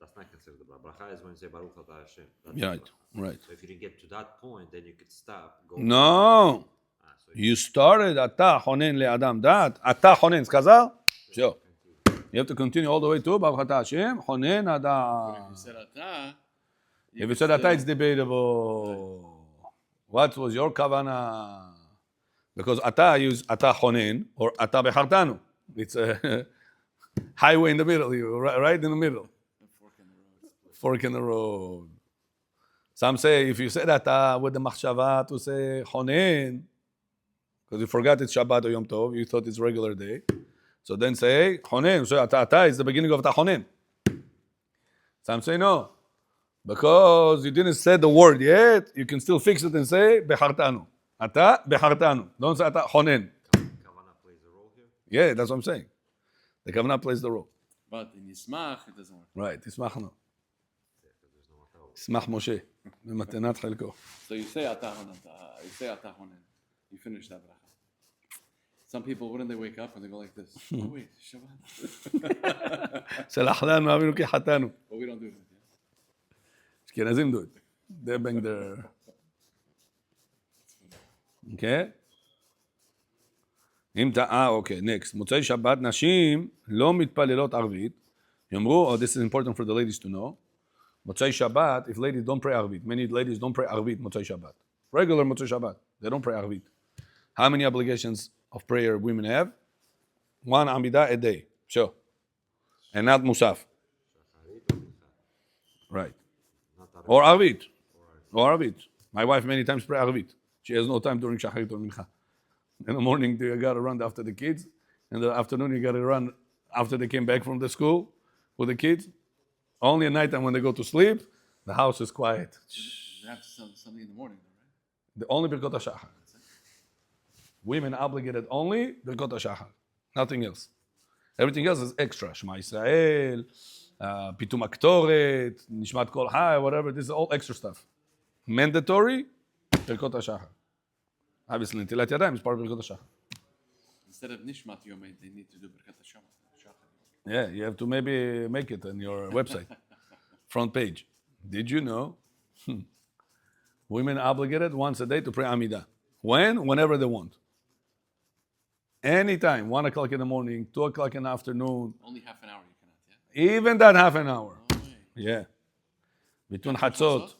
That's not considered the bracha. Bracha is when you say Baruch Atah Hashem. That's Right, right. So if you didn't get to that point, then you could stop. Go No. so You started Ata Honen le'adam dat. Ata Honen, сказал? Все. You have to continue all the way to Baruch Atah Hashem, Honen Adam. If you said Atah, If you said Ata, it's debatable. What was your kavanah? Because Ata use Ata Honen or Ata Bechartanu. It's a highway in the middle, right in the middle. Fork in the road. Some say if you said Ata with the machshava to say Honen, because you forgot it's Shabbat or Yom Tov, you thought it's regular day. So then say Honen. So Ata is the beginning of Ata Honen. Some say no. Because you didn't say the word yet, you can still fix it and say Bechartanu. Ata Bechartanu. Don't say Ata Honen. Kavanah plays a role here. Yeah, that's what I'm saying. The kavanah plays the role. but in Yismach, it doesn't work. Right, תשמח no. תשמח משה, במתנת חלקו. So you say Atah Honen. You finish that bracha. Some people, wouldn't they wake up and they go like this? Oh wait, Shabbat. סלח אבינו כי חטאנו. But we don't do that. אשכנזים do it. They bang their... Okay? אוקיי, next. מוצאי שבת, נשים לא מתפללות ערבית. יאמרו, oh, this is important for the ladies to know. מוצאי שבת, if ladies don't pray ערבית, many ladies don't pray ערבית מוצאי שבת. Regular מוצאי שבת, they don't pray ערבית. How many obligations of prayer women have? One עמידה a day, sure. And not musaf. Right. Or ערבית. Or ערבית. My wife many times pray ערבית. She has no time during shacharit or mincha. In the morning, you got to run after the kids. In the afternoon, you got to run after they came back from the school with the kids. Only at night time when they go to sleep, the house is quiet. They have something in the morning, right? The only Birkot HaShachar. Women obligated only Birkot HaShachar. Nothing else. Everything else is extra. Shema Yisrael, Pitum Aktoret, Nishmat Kol Hai, whatever. This is all extra stuff. Mandatory, Birkot HaShachar. Obviously, Netilat Yadayim is part of Birkot HaShachar. Instead of Nishmat Yomei, they need to do Birkat Shachar. Yeah, you have to maybe make it on your website. Front page. Did you know? Women obligated once a day to pray Amidah. When? Whenever they want. Anytime. 1 o'clock in the morning, 2 o'clock in the afternoon. Only half an hour you cannot, yeah? Even that half an hour. No way. Yeah. Between Hatzot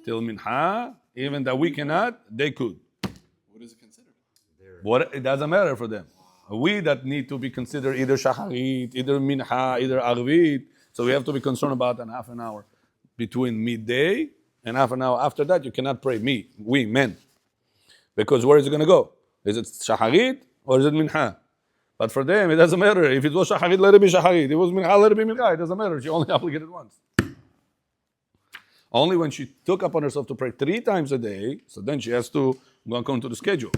till Mincha, even that we cannot, they could. What is it considered? What, it doesn't matter for them. We that need to be considered either Shacharit, either Mincha, either Arvit. So we have to be concerned about an half an hour between midday and half an hour after that. You cannot pray. We men. Because where is it going to go? Is it Shacharit or is it Mincha? But for them, it doesn't matter. If it was Shacharit, let it be Shacharit. If it was Mincha, let it be Mincha. It doesn't matter. She only obligated once. Only when she took upon herself to pray 3 times a day, so then she has to go according to the schedule.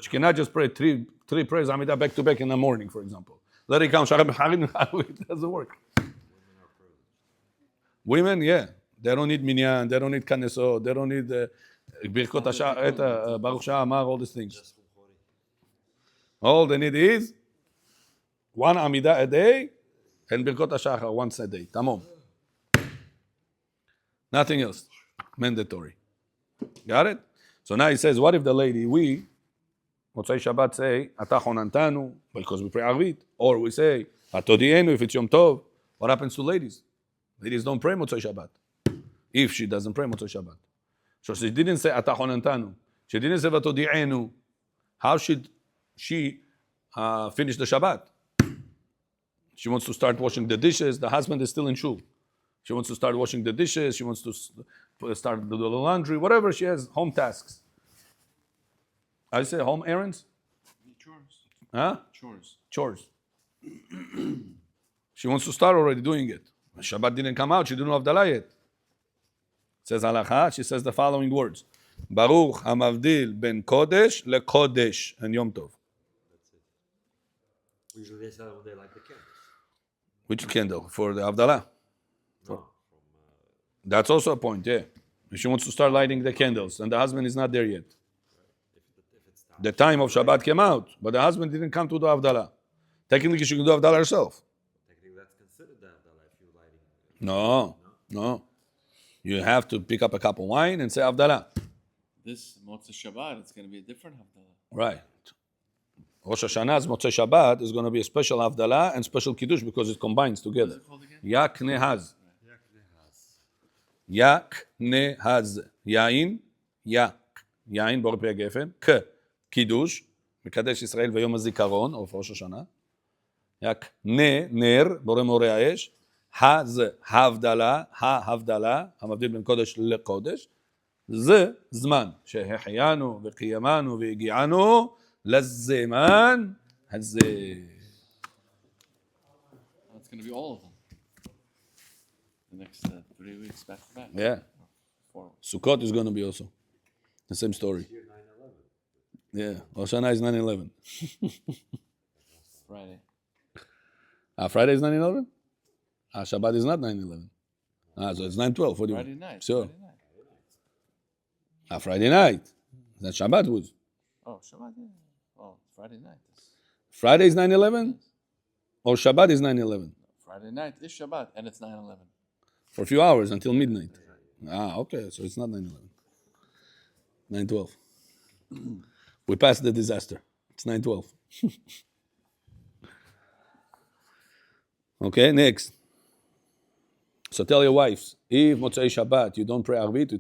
She cannot just pray three prayers Amidah back to back in the morning, for example. Let it count. It doesn't work. Women, yeah. They don't need minyan. They don't need kanesot. They don't need birkot hashah, baruch sha'amar, all these things. All they need is 1 Amidah a day and birkot hashachar once a day. Tamam. Nothing else. Mandatory. Got it? So now he says, what if the lady, we, Motzai Shabbat say, Ata Honantanu, because we pray Arvit, or we say, Atodienu, if it's Yom Tov. What happens to ladies? Ladies don't pray Motzai Shabbat. If she doesn't pray Motzai Shabbat. So she didn't say Ata Honantanu. She didn't say Atodienu. How should she finish the Shabbat? She wants to start washing the dishes. The husband is still in shul. She wants to start washing the dishes. She wants to start the laundry. Whatever she has, home tasks. I say home errands? Chores. Huh? Chores. She wants to start already doing it. Shabbat didn't come out. She didn't have Havdalah yet. Says halacha. She says the following words. Baruch hamavdil ben kodesh lekodesh and Yom Tov. That's it. Usually they say when they light the candles. Which candle? For the Havdalah. No, That's also a point, yeah. She wants to start lighting the candles and the husband is not there yet. The time of Shabbat came out, but the husband didn't come to do Havdalah. Technically, she can do Havdalah herself. Technically, that's considered the Havdalah if you're lighting. No. You have to pick up a cup of wine and say Havdalah. This Motzei Shabbat, it's going to be a different Havdalah. Right. Rosh Hashanah's Motzei Shabbat is going to be a special Havdalah and special Kiddush because it combines together. What's it called again? Yak Nehaz. Yak Nehaz. Yain. Yak. Yain בורא פרי הגפן. קידוש. מקדש ישראל ויום הזיכרון, או ראש השנה. yak נר, בורא מורה האש. הבדלה, ההבדלה, המבדיל בין קודש לקודש. זה זמן שהחיינו וקיימנו והגיענו לזמן הזה. It's going to be all of them. The next 3 weeks back to back. Yeah. 4. Sukkot is going to be also. The same story. Yeah. Rosh Hashanah is 9/11. Friday. Friday is 9/11? Shabbat is not 9/11. So it's 9/12. What do you Friday mean? night. Sure. Friday night. Friday night. That Shabbat was. Oh, Shabbat. Yeah. Oh, Friday night. Friday is 9/11? Or Shabbat is 9/11? Friday night is Shabbat, and it's 9/11. For a few hours until midnight. Okay. So it's not 9/11. 9/12. We passed the disaster. It's 9/12. Okay, next. So tell your wives, if Motzei Shabbat you don't pray Arvit,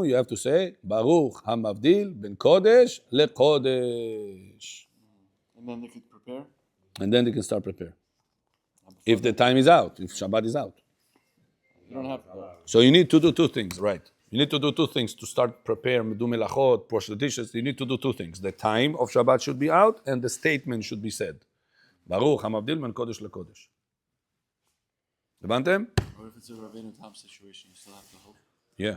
you have to say, Baruch HaMavdil ben Kodesh leKodesh. And then they could prepare? And then they can start prepare. If the time is out, if Shabbat is out. You don't have to. So you need to do two things, right? You need to do two things to start prepare, do melachot, wash the dishes. You need to do two things. The time of Shabbat should be out and the statement should be said. Baruch HaMavdil ben Kodesh leKodesh. הבנתם? Or if it's a Rabbeinu Tam situation, you still have to hope. Yeah.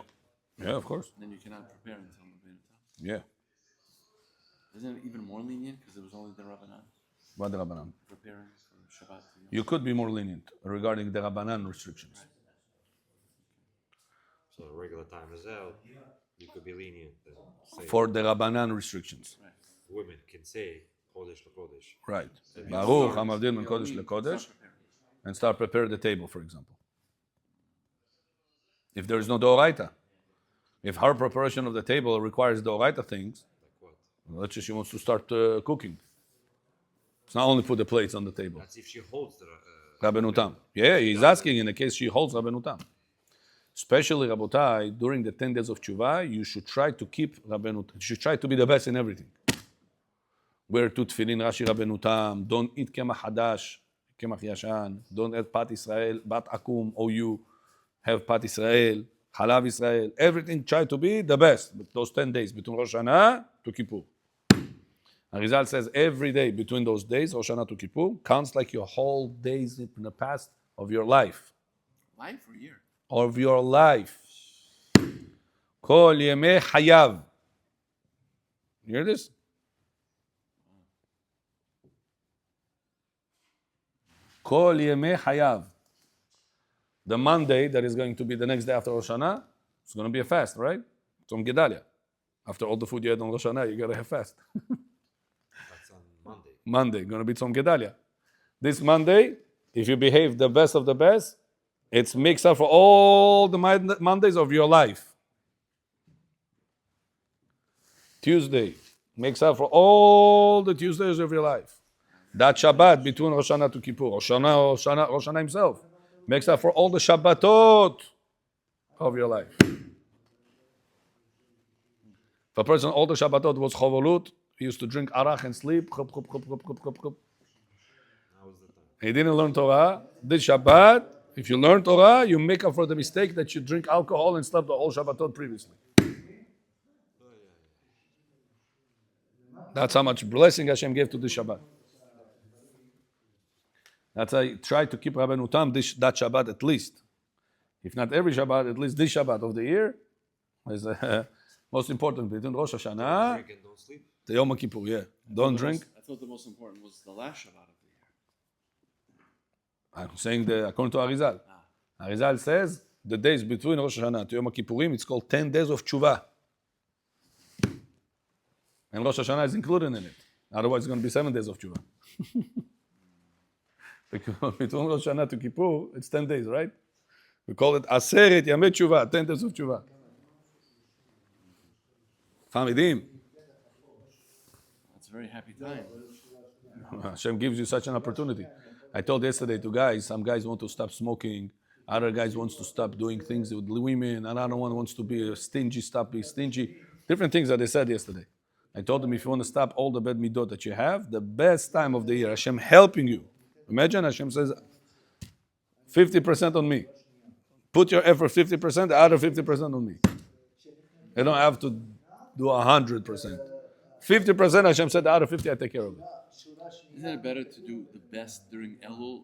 Yeah, of course. And then you cannot prepare until Rabbeinu Tam. Yeah. Isn't it even more lenient because it was only the Rabbanan What the Rabbanan? preparing for Shabbat? You could be more lenient regarding the Rabbanan restrictions. So the regular time is out. You could be lenient and say For the Rabbanan restrictions. women can say Kodesh LaKodesh. Right. Baruch HaMavdil ben Kodesh leKodesh. And start prepare the table, for example. If there is no Doraita, if her preparation of the table requires Doraita things, let's say she wants to start cooking. It's not only put the plates on the table. That's if she holds the Rabbeinu Tam. Yeah, he's asking in the case she holds Rabbeinu Tam. Especially, Rabotai, during the 10 days of Tshuva, you should try to keep Rabbeinu Tam. You should try to be the best in everything. Wear to tefillin Rashi Rabbeinu Tam. Don't eat kemach hadash. Kemach Yashan, don't have Pat Israel, Bat Akum, OU, have Pat Israel, Halav Israel, everything try to be the best. But those 10 days between Rosh Hashanah to Kippur. Arizal says every day between those days, Rosh Hashanah to Kippur, counts like your whole days in the past of your life. Life or year? Of your life. Kol Yemei Hayav. You hear this? Kol Yemei Hayav. The Monday that is going to be the next day after Rosh Hashanah, it's going to be a fast, right? Tzom Gedalia. After all the food you had on Rosh Hashanah, you got to have fast. That's on Monday. Monday, going to be Tzom Gedalia. This Monday, if you behave the best of the best, it's makes up for all the Mondays of your life. Tuesday, makes up for all the Tuesdays of your life. That Shabbat between Rosh Hashanah to Kippur, Rosh Hashanah himself, makes up for all the Shabbatot of your life. If a person, all the Shabbatot was Chovolut, he used to drink arach and sleep. He didn't learn Torah. This Shabbat, if you learn Torah, you make up for the mistake that you drink alcohol and slept the whole Shabbatot previously. That's how much blessing Hashem gave to this Shabbat. That's why I try to keep Rabbeinu Tam that Shabbat at least. If not every Shabbat, at least this Shabbat of the year is most important between Rosh Hashanah Drink and don't sleep. to Yom Kippur. Yeah, don't drink. I thought the most important was the last Shabbat of the year. I'm saying according to Arizal. Arizal says the days between Rosh Hashanah to Yom Kippurim, it's called 10 days of tshuva. And Rosh Hashanah is included in it. Otherwise, it's going to be 7 days of tshuva. Because between Rosh Hashanah to Kippur, it's 10 days, right? We call it Aseret Yamei Tshuva, 10 days of tshuva. Famidim. It's a very happy time. Hashem gives you such an opportunity. I told yesterday to guys, some guys want to stop smoking, other guys wants to stop doing things with women, another one wants to be stingy, stop being stingy. Different things that they said yesterday. I told them if you want to stop all the bad midot that you have, the best time of the year, Hashem helping you. Imagine Hashem says, 50% on me. Put your effort 50%, the other 50% on me. You don't have to do 100%. 50%, Hashem said, the other 50, I take care of it. Isn't it better to do the best during Elul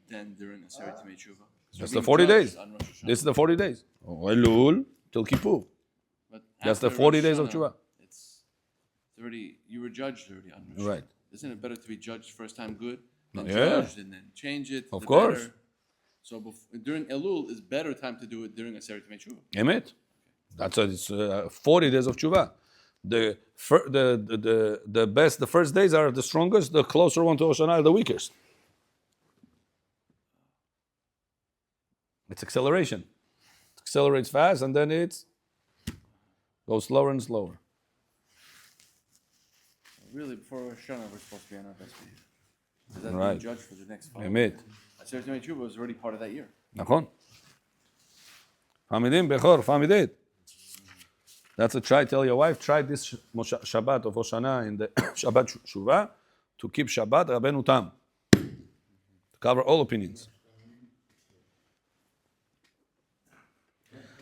than during Aseret Yemei Tshuva? That's the 40 days. This is the 40 days. Elul till Kippur. But That's the after 40 Rosh days of Hashanah, tshuva. It's already, you were judged already on Rosh Hashanah. Right. Isn't it better to be judged first time good, then Yeah. judged, and then change it? Of the course. better? So during Elul is better time to do it during Aseret Yemei Tshuva. Emet. That's it's 40 days of tshuva. The best, the first days are the strongest. The closer one to Rosh Hashanah are the weakest. It's acceleration. It accelerates fast, and then it goes slower and slower. Really, before Rosh Hashanah, we're supposed to be on our best behavior. Because that's Right. being judged for the next 5 Emet. years. Aseret Yemei Tshuva was already part of that year. נכון. Hamidim Bechor, Famidit. That's a try. Tell your wife, try this Shabbat of Rosh Hashanah in the Shabbat Shuvah to keep Shabbat Rabbeinu Tam. To cover all opinions.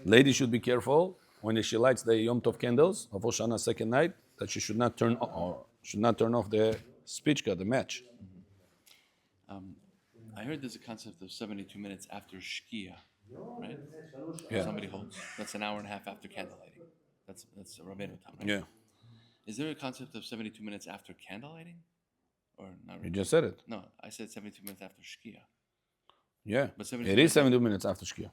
Lady should be careful when she lights the Yom Tov candles of Rosh Hashanah second night that she should not turn off the spichka, the match. I heard there's a concept of 72 minutes after Shkia, right? Yeah. Somebody holds. That's an hour and a half after candlelighting. That's a Rabbeinu Tam, right? Yeah, Is there a concept of 72 minutes after candlelighting? Or not you really? just said it. No, I said 72 minutes after Shkia. Yeah, But 72 it is 72 minutes after Shkia,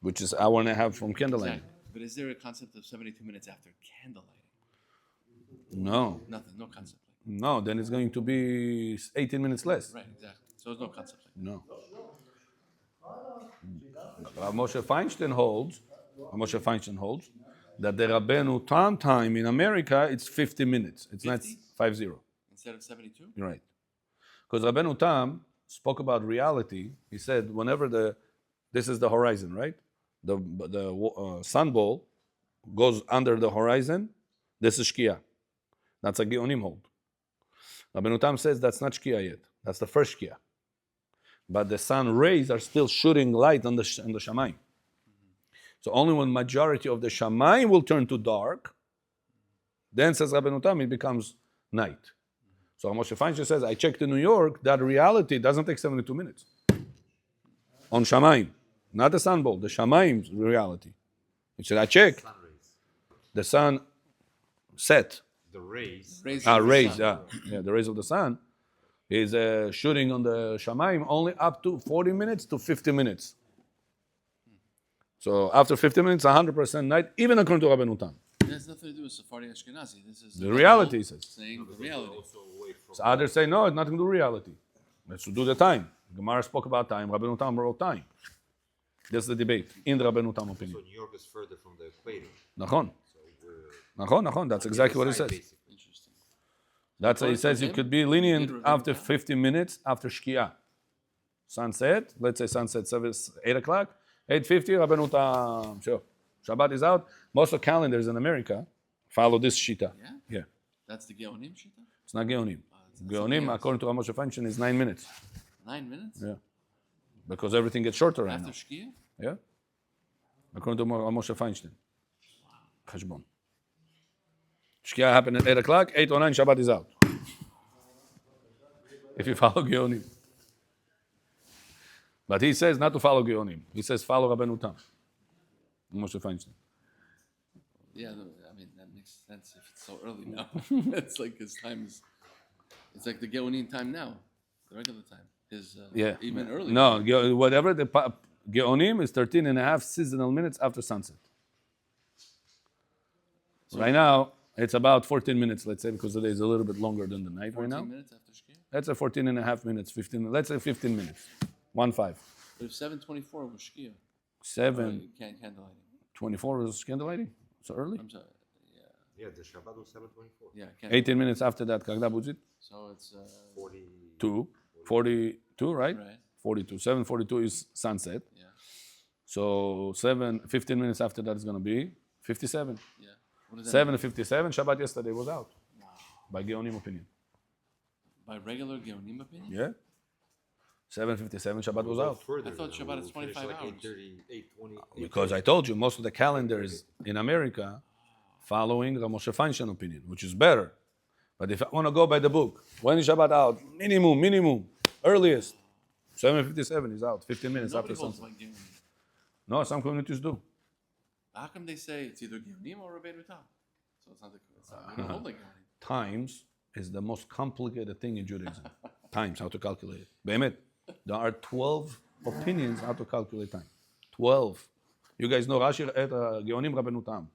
which is hour and a half from candlelight. Exactly. But is there a concept of 72 minutes after candlelighting? No, Nothing, no concept like no, then it's going to be 18 minutes less. that. Right, exactly. So there's no concept like that. No. Rav Moshe Feinstein holds that the Rabbeinu Tam time in America it's 50 minutes. It's 50? not 50. Instead of 72? You're right. Because Rabbeinu Tam spoke about reality. He said whenever this is the horizon, right? The sun ball goes under the horizon. This is Shkia. That's a Geonim hold. Rabbeinu Tam says that's not Shkia yet. That's the first Shkia. But the sun rays are still shooting light on the Shamayim. So only when majority of the Shamayim will turn to dark, then says Rabbeinu Tam, it becomes night. So Moshe Feinstein says, I checked in New York, that reality doesn't take 72 minutes. On Shamayim. Not the sun ball, the Shamayim's reality. He said, I checked. Sun rays. The sun set. The rays. Rays of the Rays, sun. yeah, the rays of the sun is shooting on the Shamayim only up to 40 minutes to 50 minutes. So after 50 minutes, 100% night, even according to Rabbeinu Tam. It has nothing to do with Sephardi Ashkenazi. This is The reality, he says. saying the reality. Also away from So others say, no, it's nothing to do with reality. Let's do the time. Gemara spoke about time, Rabbeinu Tam wrote time. That's the debate, in the Rabbeinu Tam opinion. So New York is further from the equator. Nachon. So we're Nachon, that's exactly what it says. basically. Interesting. That's why he says you could be lenient after 50 minutes after Shkia. Sunset, let's say sunset 8 o'clock, 8:50, Rabbeinu Tam, sure. Shabbat is out. Most of calendars in America follow this shita. Yeah? Yeah. That's the Geonim Shita? It's not Geonim. That's Geonim, something else. according to Rav Moshe Feinstein, is 9 minutes. 9 minutes? Yeah. Because everything gets shorter right After now. Shkia? Yeah. According to Rav Moshe Feinstein. Cheshbon. Shkia happened at 8 o'clock, 8 or 9, Shabbat is out. If you follow Geonim. But he says not to follow Geonim. He says follow Rabbeinu Tam. Moshe Feinstein. Yeah, no, I mean, that makes sense if it's so early now. It's like his time is, it's like the Geonim time now, the regular time. Is Yeah. even earlier. No, whatever the Geonim is 13 and a half seasonal minutes after sunset. So- Right now, It's about 14 minutes, let's say, because the day is a little bit longer than the night right 14 now. minutes after Shkia? Let's say 14 and a half minutes, 15, let's say 15 minutes. 1-5. But if 7:24 was Shkia, 7:24 candlelighting. was candlelighting? So early? I'm sorry. Yeah, the Shabbat was 7:24. Yeah, 18 minutes after that, когда будет? So it's 40. 42, right? right. 42. 7:42 is sunset. Yeah, So 15 minutes after that is going to be 57. yeah. What does that mean? 7:57, Shabbat yesterday was out. By Geonim opinion. By regular Geonim opinion? Yeah? 7:57, Shabbat was out. Further, I thought then. Shabbat is We'll finish 25 like hours. 8:30, 8:20. Because I told you, most of the calendars in America following Rav Moshe Feinstein opinion, which is better. But if I want to go by the book, when is Shabbat out? Minimum, earliest. 7:57 is out, 15 minutes Nobody after holds sunset. like Geonim. No, some communities do. How come they say it's either Geonim or Rabbeinu Tam? So it's not we don't hold like Geonim. Times is the most complicated thing in Judaism. Times, how to calculate it. Be'emet, there are 12 opinions how to calculate time. 12. You guys know Rashi et Geonim Rabbeinu Tam.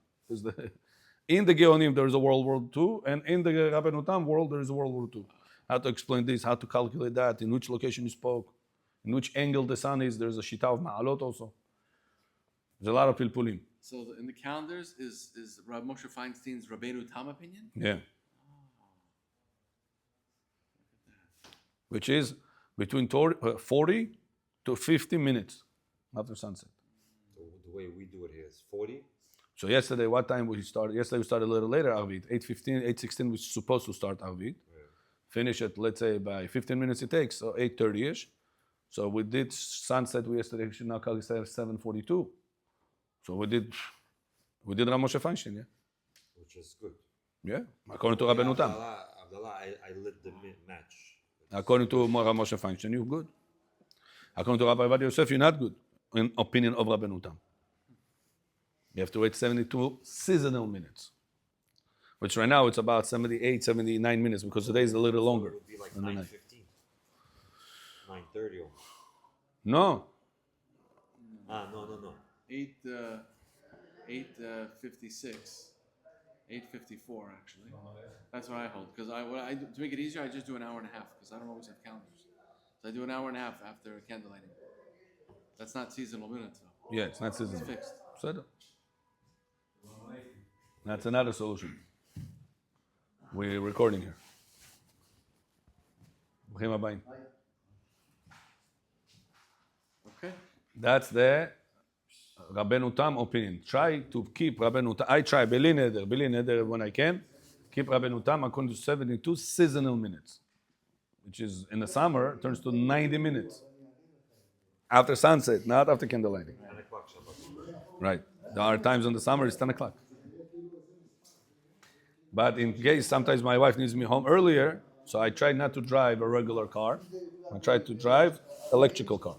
In the Geonim there is a World War II, and in the Rabbeinu Tam world there is a World War II. How to explain this, how to calculate that, in which location you spoke, in which angle the sun is. There's a Shita of Ma'alot also. There's a lot of pilpulim. So in the calendars is Rav Moshe Feinstein's Rabbeinu Tam opinion? Yeah. Which is between 40 to 50 minutes after sunset. So the way we do it here is 40. So yesterday, what time we started? Yesterday we started a little later, Arvit. 8:15, 8:16 we're supposed to start Arvit. Finish it, let's say, by 15 minutes it takes, so 8:30-ish. So we did sunset yesterday, we should now calculate 7:42. So we did Rav Moshe Feinstein, yeah? Which is good. Yeah, according to Rabbeinu Tam. Abdallah, I lit the match. According to Rav Moshe Feinstein, you're good. According to Rabbi Ovadia Yosef, you're not good, in opinion of Rabbeinu Tam. You have to wait 72 seasonal minutes, which right now it's about 78, 79 minutes because today is a little longer. It would be like than the night. 9:15. 9:30 almost. No, No. 8:56, 8:54 actually. That's what I hold because to make it easier, I just do an hour and a half because I don't always have calendars. So I do an hour and a half after candlelighting. That's not seasonal minutes though. yeah, it's not seasonal. It's fixed. So that's another solution. We're recording here. Bruchim habayim. Okay. That's the Rabbeinu Tam opinion. Try to keep Rabbeinu Tam. I try, beli neder when I can, keep Rabbeinu Tam according to 72 seasonal minutes, which is in the summer turns to 90 minutes. After sunset, not after candlelighting. 10 o'clock Shabbat. Right. There are times in the summer it's 10 o'clock. But in case sometimes my wife needs me home earlier, so I try not to drive a regular car. I try to drive electrical car.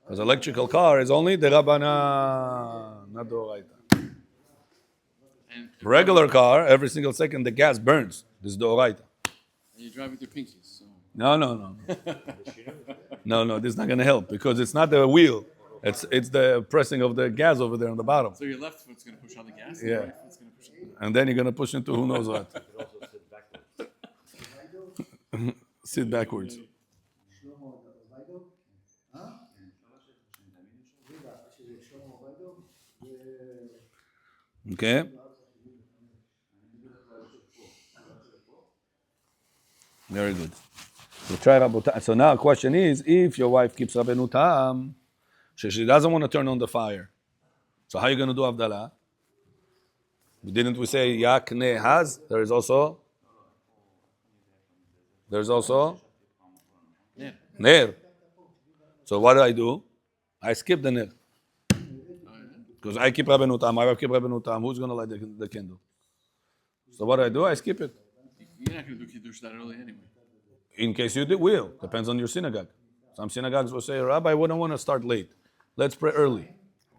Because electrical car is only the Rabbana, not the Oraita. And Regular car, every single second the gas burns. This is the Oraita. you drive with your pinkies. So. No. No, this is not going to help because it's not the wheel. It's the pressing of the gas over there on the bottom. So your left foot's going to push on the gas, and Yeah. your right foot's going to push on the gas. And then you're going to push into who knows what. You could also sit backwards. Sit backwards. Okay? Very good. So try Rabota. So now the question is, if your wife keeps Rabbeinu Tam, she doesn't want to turn on the fire. So how are you going to do Avdalah? Didn't we say Yakne has? There's also Yeah. Ner. So what do? I skip the Ner. Because I keep Rabbeinu Tam, my wife keep Rabbeinu Tam. Who's going to light the candle? So what do? I skip it. You're not going to do Kiddush that early anyway. In case you will. Depends on your synagogue. Some synagogues will say, Rabbi, we don't want to start late. Let's pray early.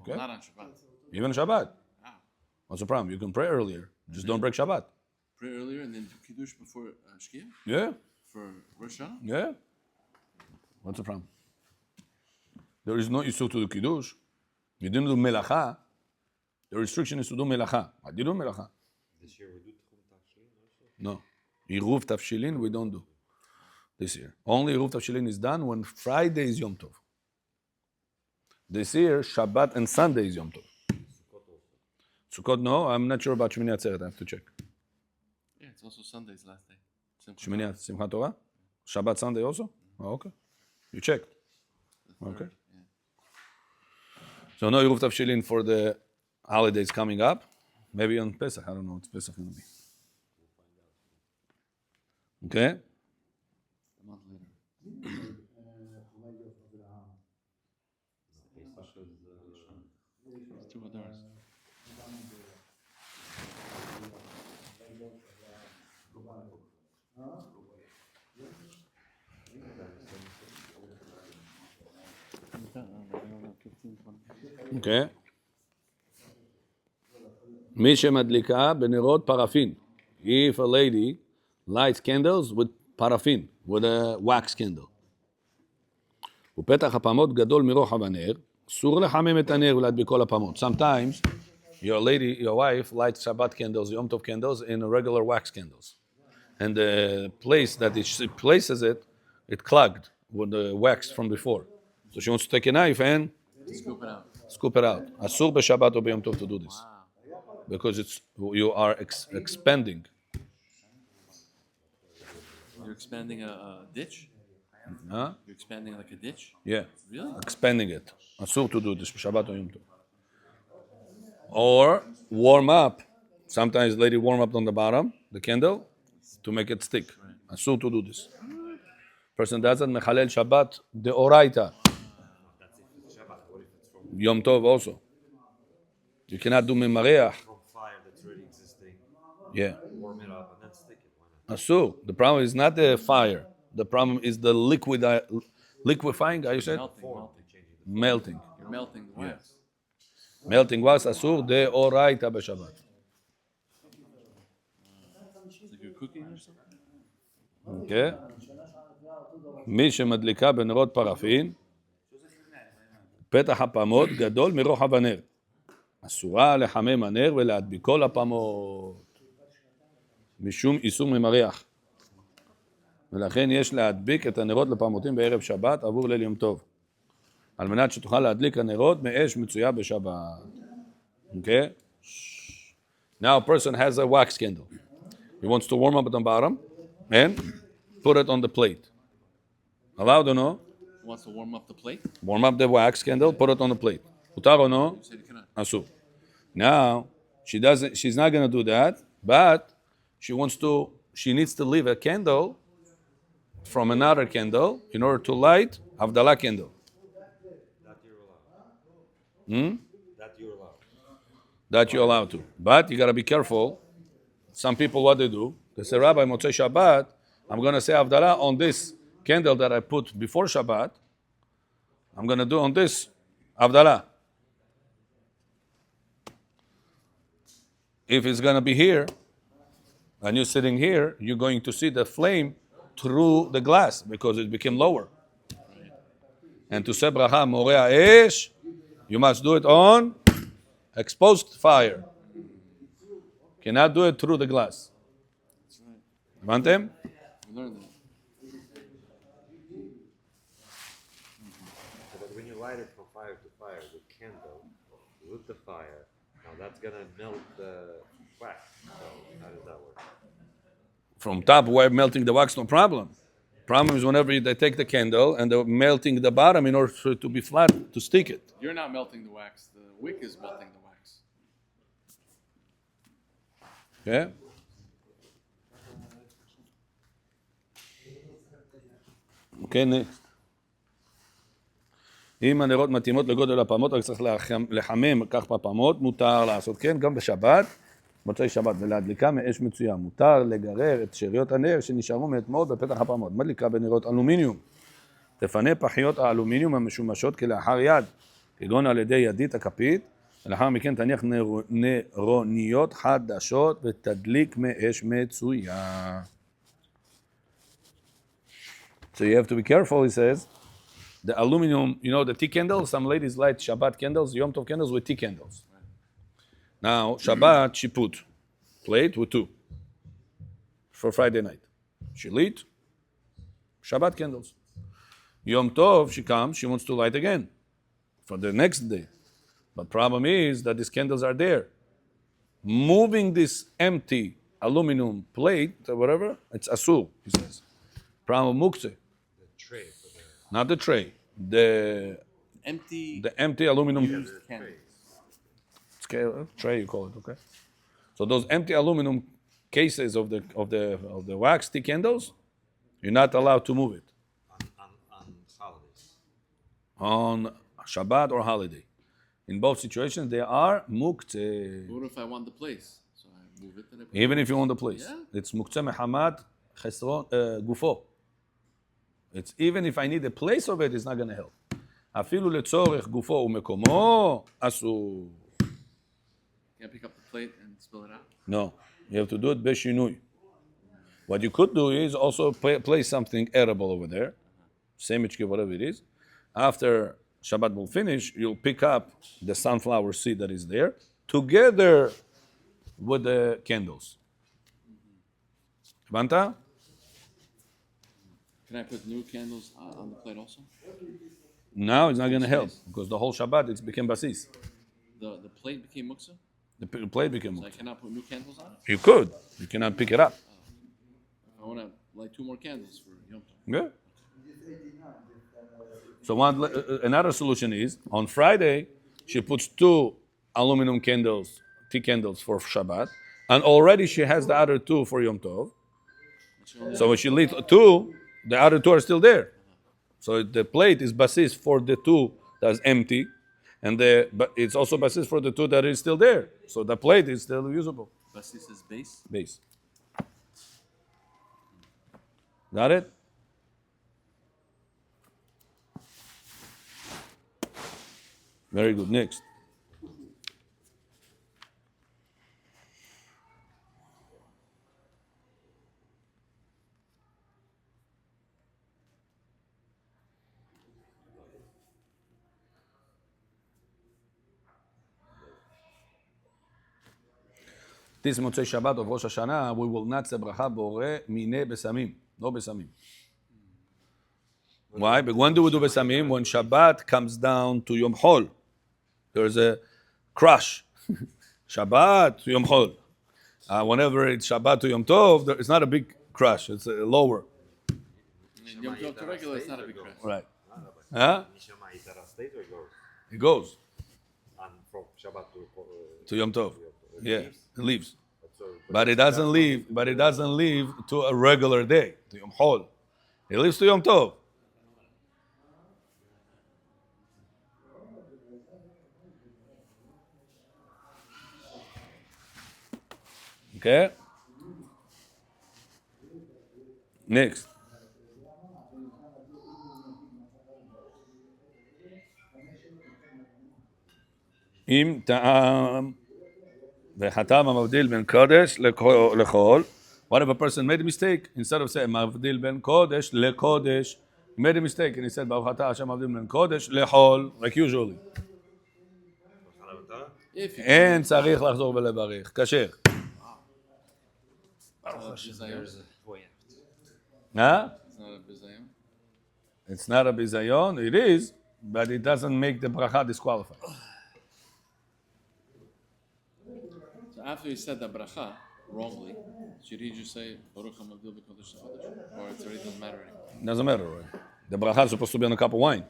Okay? Not on Shabbat. Even Shabbat. Wow. What's the problem? You can pray earlier. Just don't break Shabbat. Pray earlier and then do Kiddush before Shkia? Yeah? For Rosh Hashanah? Yeah? What's the problem? There is no issue to do Kiddush. You didn't do Melacha. The restriction is to do Melacha. What do you do Melacha? This year we do Tchum Tafshilin also? No. Iruv Tafshilin we don't do this year. Only Iruv Tafshilin is done when Friday is Yom Tov. This year, Shabbat and Sunday is Yom Tov. Sukkot, no. I'm not sure about Shmini Atzeret. I have to check. Yeah, it's also Sunday's last day. Shmini Atzeret, Simchat Torah? Shabbat, Sunday also? Oh, okay. You checked. Okay. Yeah. So no Iruv Tafshilin for the holidays coming up. Maybe on Pesach. I don't know what's Pesach going to be. Okay? A month later. It's 2 Adars. Okay. מי שמדליקה בנרות פרפין. If a lady lights candles with paraffin, with a wax candle. ופתח הפעמות גדול מרוחב הנר, אסור לחמם את הנר ולהדביק כל הפעמות. Sometimes your wife lights Shabbat candles, Yom Tov candles in regular wax candles. And the place that she places it, it clogged with the wax from before. So she wants to take a knife and Scoop it out. scoop it out. אסור בשבת או ביום טוב to do this. Because you are expanding. You're expanding a ditch? Huh? You're expanding like a ditch? Yeah. Really? Expanding it. אסור to do this בשבת או יום טוב. Or warm up. Sometimes lady warm up on the bottom, the candle, to make it stick. אסור to do this. Person does it, מחלל שבת דאורייתא. Yom Tov also. You cannot do memariach. From fire that's already existing, Yeah. warm it up and then stick it. Why not? Asur. The problem is not the fire. The problem is the liquefying, how you said? Melting. You're melting the wax. Melting was asur de oraita b'Shabbat. It's like you're cooking or something? Okay? מי שמדליקה בנרות פרפין, פתח הפעמות גדול מרוחב הנר. אסורה לחמם הנר ולהדביקו לפעמות. משום איסור ממריח. ולכן יש להדביק את הנרות לפעמותים בערב שבת עבור ליל יום טוב. על מנת שתוכל להדליק הנרות מאש מצויה בשבת. Okay? Now a person has a wax candle. He wants to warm up at the bottom and put it on the plate. Allowed or no? He wants to warm up the plate? Warm up the wax candle, put it on the plate. מותר או no? You said you cannot. אסור. Now, she's not going to do that, but she needs to leave a candle from another candle in order to light Havdalah candle. That you're allowed. Hmm? That you're allowed. That you're allowed to. But you got to be careful. Some people, what they do, they say, Rabbi, Motzei Shabbat, I'm going to say Havdalah on this candle that I put before Shabbat. I'm going to do on this Havdalah. If it's going to be here, and you're sitting here, you're going to see the flame through the glass because it became lower. And to say bracha morea esh, you must do it on exposed fire. Cannot do it through the glass. That's right. Abandem? We learned that. But when you light it from fire to fire with candle, with the fire, now that's gonna melt the wax. So how does that work? From top, where melting the wax, no problem. Problem is whenever they take the candle and they're melting the bottom in order for it to be flat, to stick it. You're not melting the wax. The wick is melting the wax. Okay? Okay, next. אם הנרות מתאימות לגודל הפעמות, רק צריך לחמם כך בפעמות, מותר לעשות כן, גם בשבת, מוצאי שבת, ולהדליקה מאש מצויה. מותר לגרר את שאריות הנר שנשארו מאתמול בפתח הפעמות. מדליקה בנרות אלומיניום. תפנה פחיות האלומיניום המשומשות כלאחר יד, כגון על ידי ידית הכפית, ולאחר מכן תניח נרוניות חדשות ותדליק מאש מצויה. So you have to be careful, he says. The aluminum, you know, the tea candles, some ladies light Shabbat candles, Yom Tov candles with tea candles. Now, Shabbat, she put plate with 2 for Friday night. She lit Shabbat candles. Yom Tov, she comes, she wants to light again for the next day. But problem is that these candles are there. Moving this empty aluminum plate or whatever, it's asur, he says. Problem muktzeh. The tray for the Not the tray. The empty aluminum tray, you call it, okay? So those empty aluminum cases of the wax stick candles, you're not allowed to move it on holidays. on Shabbat or holiday. In both situations, they are muktzeh. What if I want the place? So I move it and I put Even if you own the place, Yeah. it's muktzeh mehamat chesron gufo. It's even if I need a place of it, it's not going to help. אפילו לצורך גופו ומקומו, אסור. Can I pick up the plate and spill it out? No, you have to do it בשינוי. What you could do is also place something edible over there, sandwich, whatever it is. After Shabbat will finish, you'll pick up the sunflower seed that is there, together with the candles. הבנת? Can I put new candles on the plate also? Now it's not going to help, because the whole Shabbat, it's became basis. The plate became muktzah, The plate became so I cannot put new candles on it? You could. You cannot pick it up. I want to light 2 more candles for Yom Tov. Yeah. So another solution is, on Friday, she puts 2 aluminum candles, tea candles for Shabbat, and already she has the other 2 for Yom Tov. So when she lit 2, the other 2 are still there. So the plate is basis for the 2 that's empty, and but it's also basis for the 2 that is still there. So the plate is still usable. Basis is base. Base. Got it? Very good. Next. This Motzei Shabbat of Rosh Hashanah, we will not say bracha bore mine besamim. No besamim. Why? But when do we do besamim? When Shabbat comes down to Yom Chol. There's a crush. Shabbat to Yom Chol. Whenever it's Shabbat to Yom Tov, it's not a big crush. It's lower. And Yom Tov to regular, it's not a big crash. Right. Huh? Nishama Itara stays or goes? It goes And from Shabbat to Yom Tov. Yeah, it leaves. So, But it doesn't leave. But it doesn't leave to a regular day, to Yom Chol. It leaves to Yom Tov. Okay. Next. אם טעם וחתם המבדיל בין קודש לחול, what if a person made a mistake? Instead of saying מבדיל בין קודש לקודש, he made a mistake and he said ברוך אתה השם מבדיל בין קודש לחול, like usually. If you אין צריך לחזור ולברך, כשר. Huh? it's not a bizayon. It's not a bizayon, it is, but it doesn't make the bracha disqualified. So after he said the bracha wrongly, should he just say Baruch HaMavdil b'Kodesh L'Chodesh? Or it already doesn't matter anymore? Doesn't matter, right? The bracha is supposed to be on a cup of wine.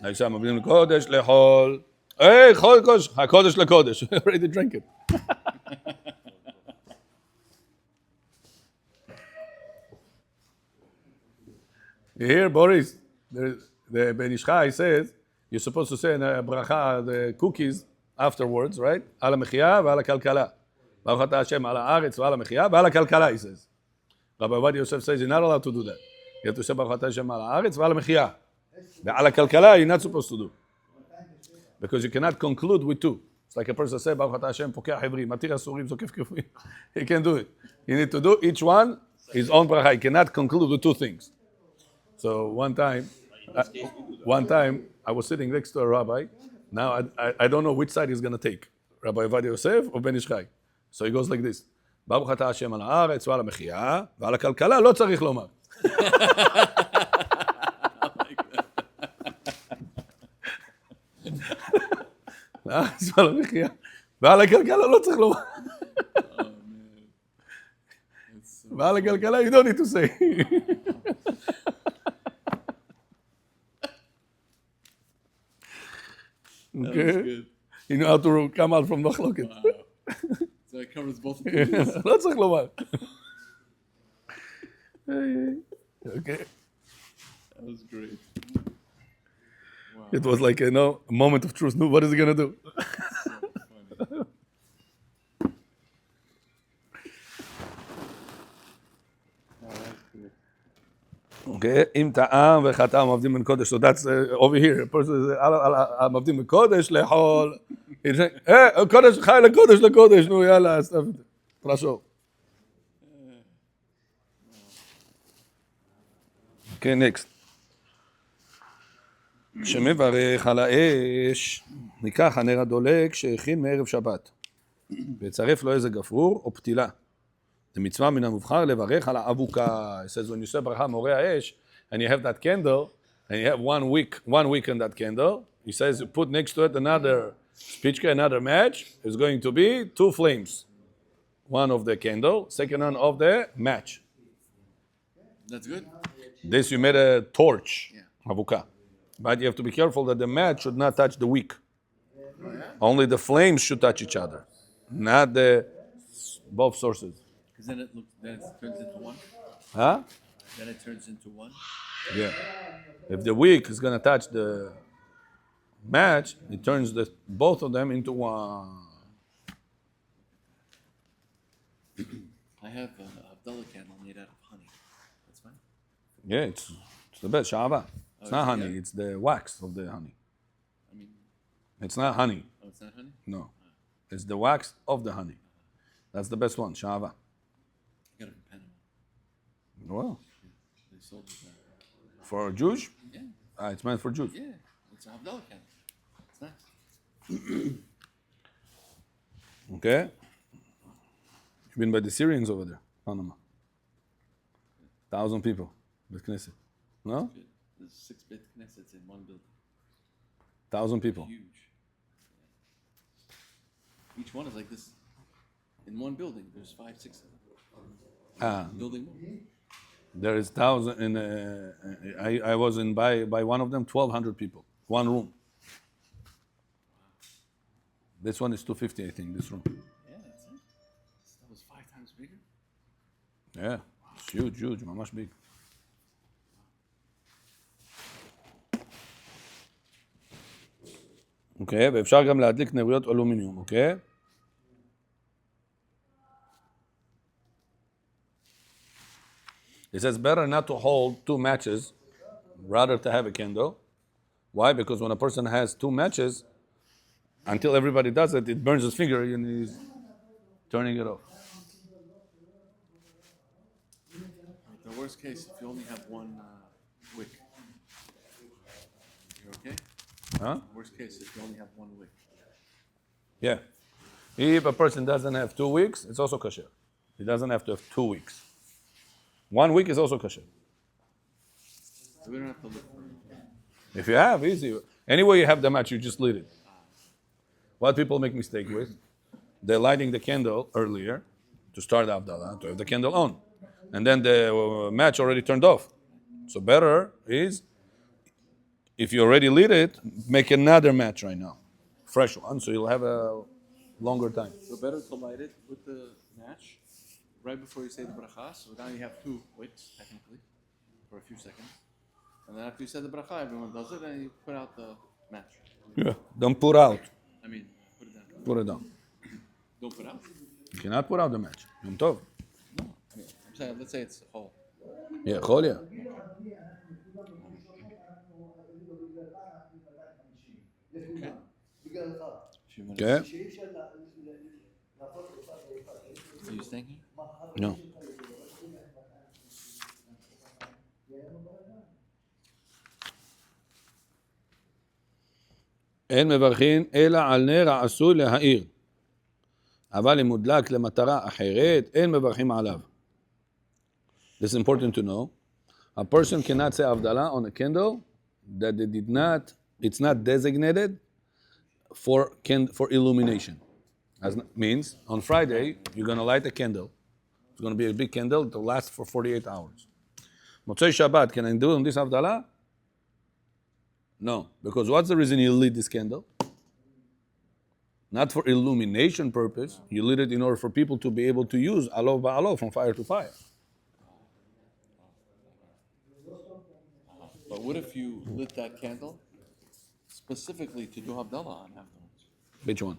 Now you say, מבדיל בין קודש לחול. Hey, קודש, הקודש לקודש. You already drank it. You hear, Boris? The Ben Ishchai says you're supposed to say in a bracha the cookies afterwards, right? על המחיה ועל הכלכלה. ברוך אתה השם על הארץ ועל המחיה ועל הכלכלה, he says. Rabbi Ovadia Yosef says you're not allowed to do that. You have to say ברוך אתה השם על הארץ ועל המחיה. ועל הכלכלה you're not supposed to do. Because you cannot conclude with 2. It's like a person say ברוך אתה השם פוקח עברי, מתיר אסורים, זוקף כפויים. He can't do it. You need to do each one his own bracha. He cannot conclude with 2 things. So one time I was sitting next to a rabbi. Now I don't know which side he's going to take, Rabbi Ovadia Yosef or Ben Ishchai. So he goes like this. ברוך אתה השם על הארץ ועל המחיה, ועל הכלכלה לא צריך לומר. לארץ ועל המחיה, ועל הכלכלה לא צריך לומר. ועל הכלכלה, you don't need to say. Okay. You know how to come out from מחלוקת. So it covers both opinions. לא צריך לומר. Okay. That was great. Wow. It was like, a moment of truth. No, what is he going to do? Funny. Okay, אם טעם וחטא מבדיל בין קודש, so that's over here, a person מבדיל בין קודש לאכול, קודש חי לקודש, נו יאללה, תרשור. Okay, next. שמברך על האש, ניקח הנר הדולק שהכין מערב שבת, ויצרף לו איזה גפרור או פתילה. זה מצווה מן המובחר לברך על האבוקה. It says when you say ברכה מורה האש, and you have that candle, and you have one wick in that candle, he says you put next to it another spitchka, another match, it's going to be 2 flames. One of the candle, second one of the match. That's good. This you made a torch, Yeah. avuka. But you have to be careful that the match should not touch the wick. Only the flames should touch each other, not the both sources. Because then it turns into one. Huh? Then it turns into one. Yeah. If the wick is going to touch the match, it turns both of them into one. I have a Abdullah candle made out of honey. That's fine. Yeah, it's the best. Sha'ava. It's not honey. yeah. It's the wax of the honey. I mean, It's not honey. oh, it's not honey? No. It's the wax of the honey. That's the best one. Sha'ava. I got it from Panama. Well, They sold it there. for Jews, Yeah, it's meant for Jews. yeah. It's an Abdullah candle. It's nice. Okay? You've been by the Syrians over there, Panama. 1,000 people. With Knesset. No? Good. There's 6 bit Knessets in one building. 1,000 people. Huge. Each one is like this. In one building, there's 5, 6 of them. Ah, Building one. there is 1,000 in. I was in by one of them, 1,200 people, one room. This one is 250, I think. This room. Yeah, that's it. That was 5 times bigger. Yeah, it's huge, mamash big. אוקיי, ואפשר גם להדליק נרויות אלומיניום, אוקיי? It says better not to hold 2 matches, rather to have a candle. Why? Because when a person has 2 matches, until everybody does it, it burns his finger and he's turning it off. The worst case, if you only have one wick, you're okay? Huh? Worst case, if you only have one wick. Yeah. If a person doesn't have 2 weeks, it's also kosher. He doesn't have to have 2 weeks. 1 week is also kosher. So we don't have to look for it. If you have, easy. Anyway you have the match, you just lit it. What people make mistake with, they're lighting the candle earlier to start Avdallah, to have the candle on. And then the match already turned off. So better is, if you already lit it, make another match right now. Fresh one, so you'll have a longer time. So better to light it with the match right before you say the bracha. So now you have 2 wicks, technically, for a few seconds. And then after you say the bracha, everyone does it, and you put out the match. Yeah. Don't put out. I mean, put it down. Put it down. Don't put out. You cannot put out the match. Yom Tov. No. I mean, I'm saying, let's say it's whole. Yeah, chol, yeah. Okay. So you staying here? No. אין מברכין אלא על נר העשוי להאיר. אבל אם מודלק למטרה אחרת, אין מברכים עליו. This is important to know. A person cannot say Avdalah on a candle that they did not, it's not designated for illumination. As means, on Friday, you're going to light a candle. It's going to be a big candle. It will last for 48 hours. Motzei Shabbat, can I do on this Avdalah? No. Because what's the reason you lit this candle? Not for illumination purpose. You lit it in order for people to be able to use Alov Ba'alov from fire to fire. But what if you lit that candle specifically to do Havdalah on afterwards? Which one?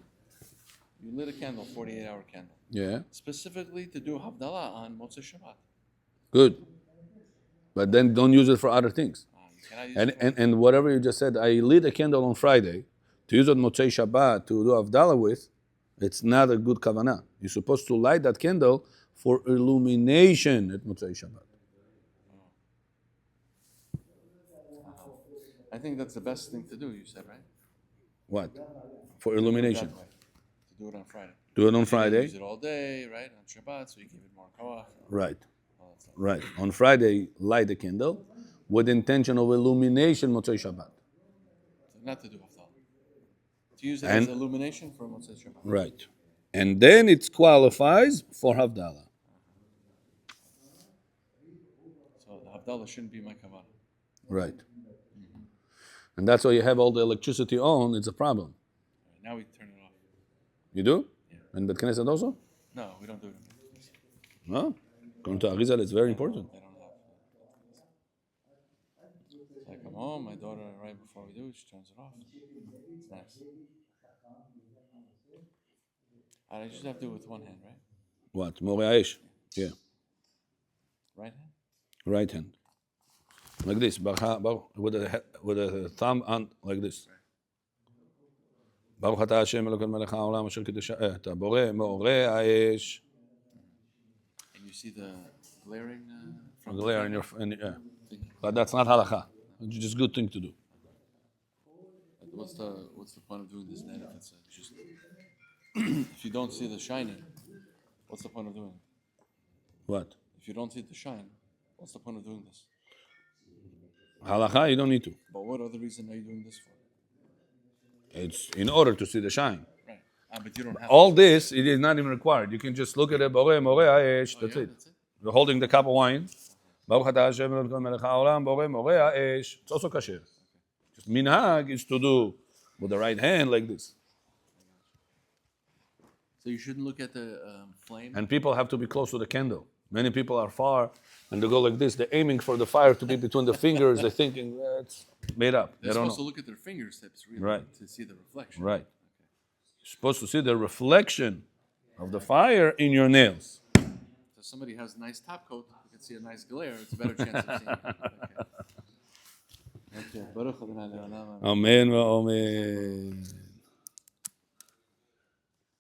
You lit a candle, 48-hour candle. Yeah. Specifically to do Havdalah on Motzei Shabbat. Good. But then don't use it for other things. You cannot use it for- And whatever you just said, I lit a candle on Friday to use on Motzei Shabbat to do Avdalah with, it's not a good kavanah. You're supposed to light that candle for illumination at Motzei Shabbat. I think that's the best thing to do, you said, right? What? For illumination. That way, to do it on Friday. Do it on You Friday. use it all day, right? On Shabbat, so you give it more koach. Right. All that stuff. Right. On Friday, light the candle with intention of illumination Motzei Shabbat. So not to do Havdalah. To use it And- as illumination for Motzei Shabbat. Right. And then it qualifies for Havdalah. So the Havdalah shouldn't be my kavanah. Right. And that's why you have all the electricity on, it's a problem. Now we turn it off. You do? Yeah. And Bet Knesset also? No, we don't do it. No? According to Arizal, it's very important. They don't have. So I come home, my daughter, right before we do it, she turns it off. It's nice. I just have to do it with one hand, right? What? Morei Aish? Yeah. Right hand? Right hand. Like this. With a thumb on, like this. ברוך אתה השם אלוקים מלך העולם אשר קידש אתה בורא מעורר האש. And you see the glaring from Glare in your, yeah. But that's not halacha. It's just a good thing to do. What's the point of doing this then if it's just if you don't see the shining? What's the point of doing it? What? If you don't see the shine, what's the point of doing this? Halacha, you don't need to. But what other reason are you doing this for? It's in order to see the shine. Right. But you don't have All this, it is not even required. You can just look at it, Borei, Morei Ha'esh, that's it. That's it. You're holding the cup of wine. Baruch atah Hashem Elokeinu melech haolam, Borei, Morei Ha'esh. It's also kasher. Just minhag is to do with the right hand like this. So you shouldn't look at the flame. And people have to be close to the candle. Many people are far and they go like this. They're aiming for the fire to be between the fingers. They're thinking that's made up. They They're don't supposed know. to look at their fingertips, really, Right. to see the reflection. Right. You're supposed to see the reflection of the fire in your nails. So if somebody has a nice top coat, you can see a nice glare. It's a better chance of seeing it. Okay. Baruch Adonai Le'olam. Amen. Amen.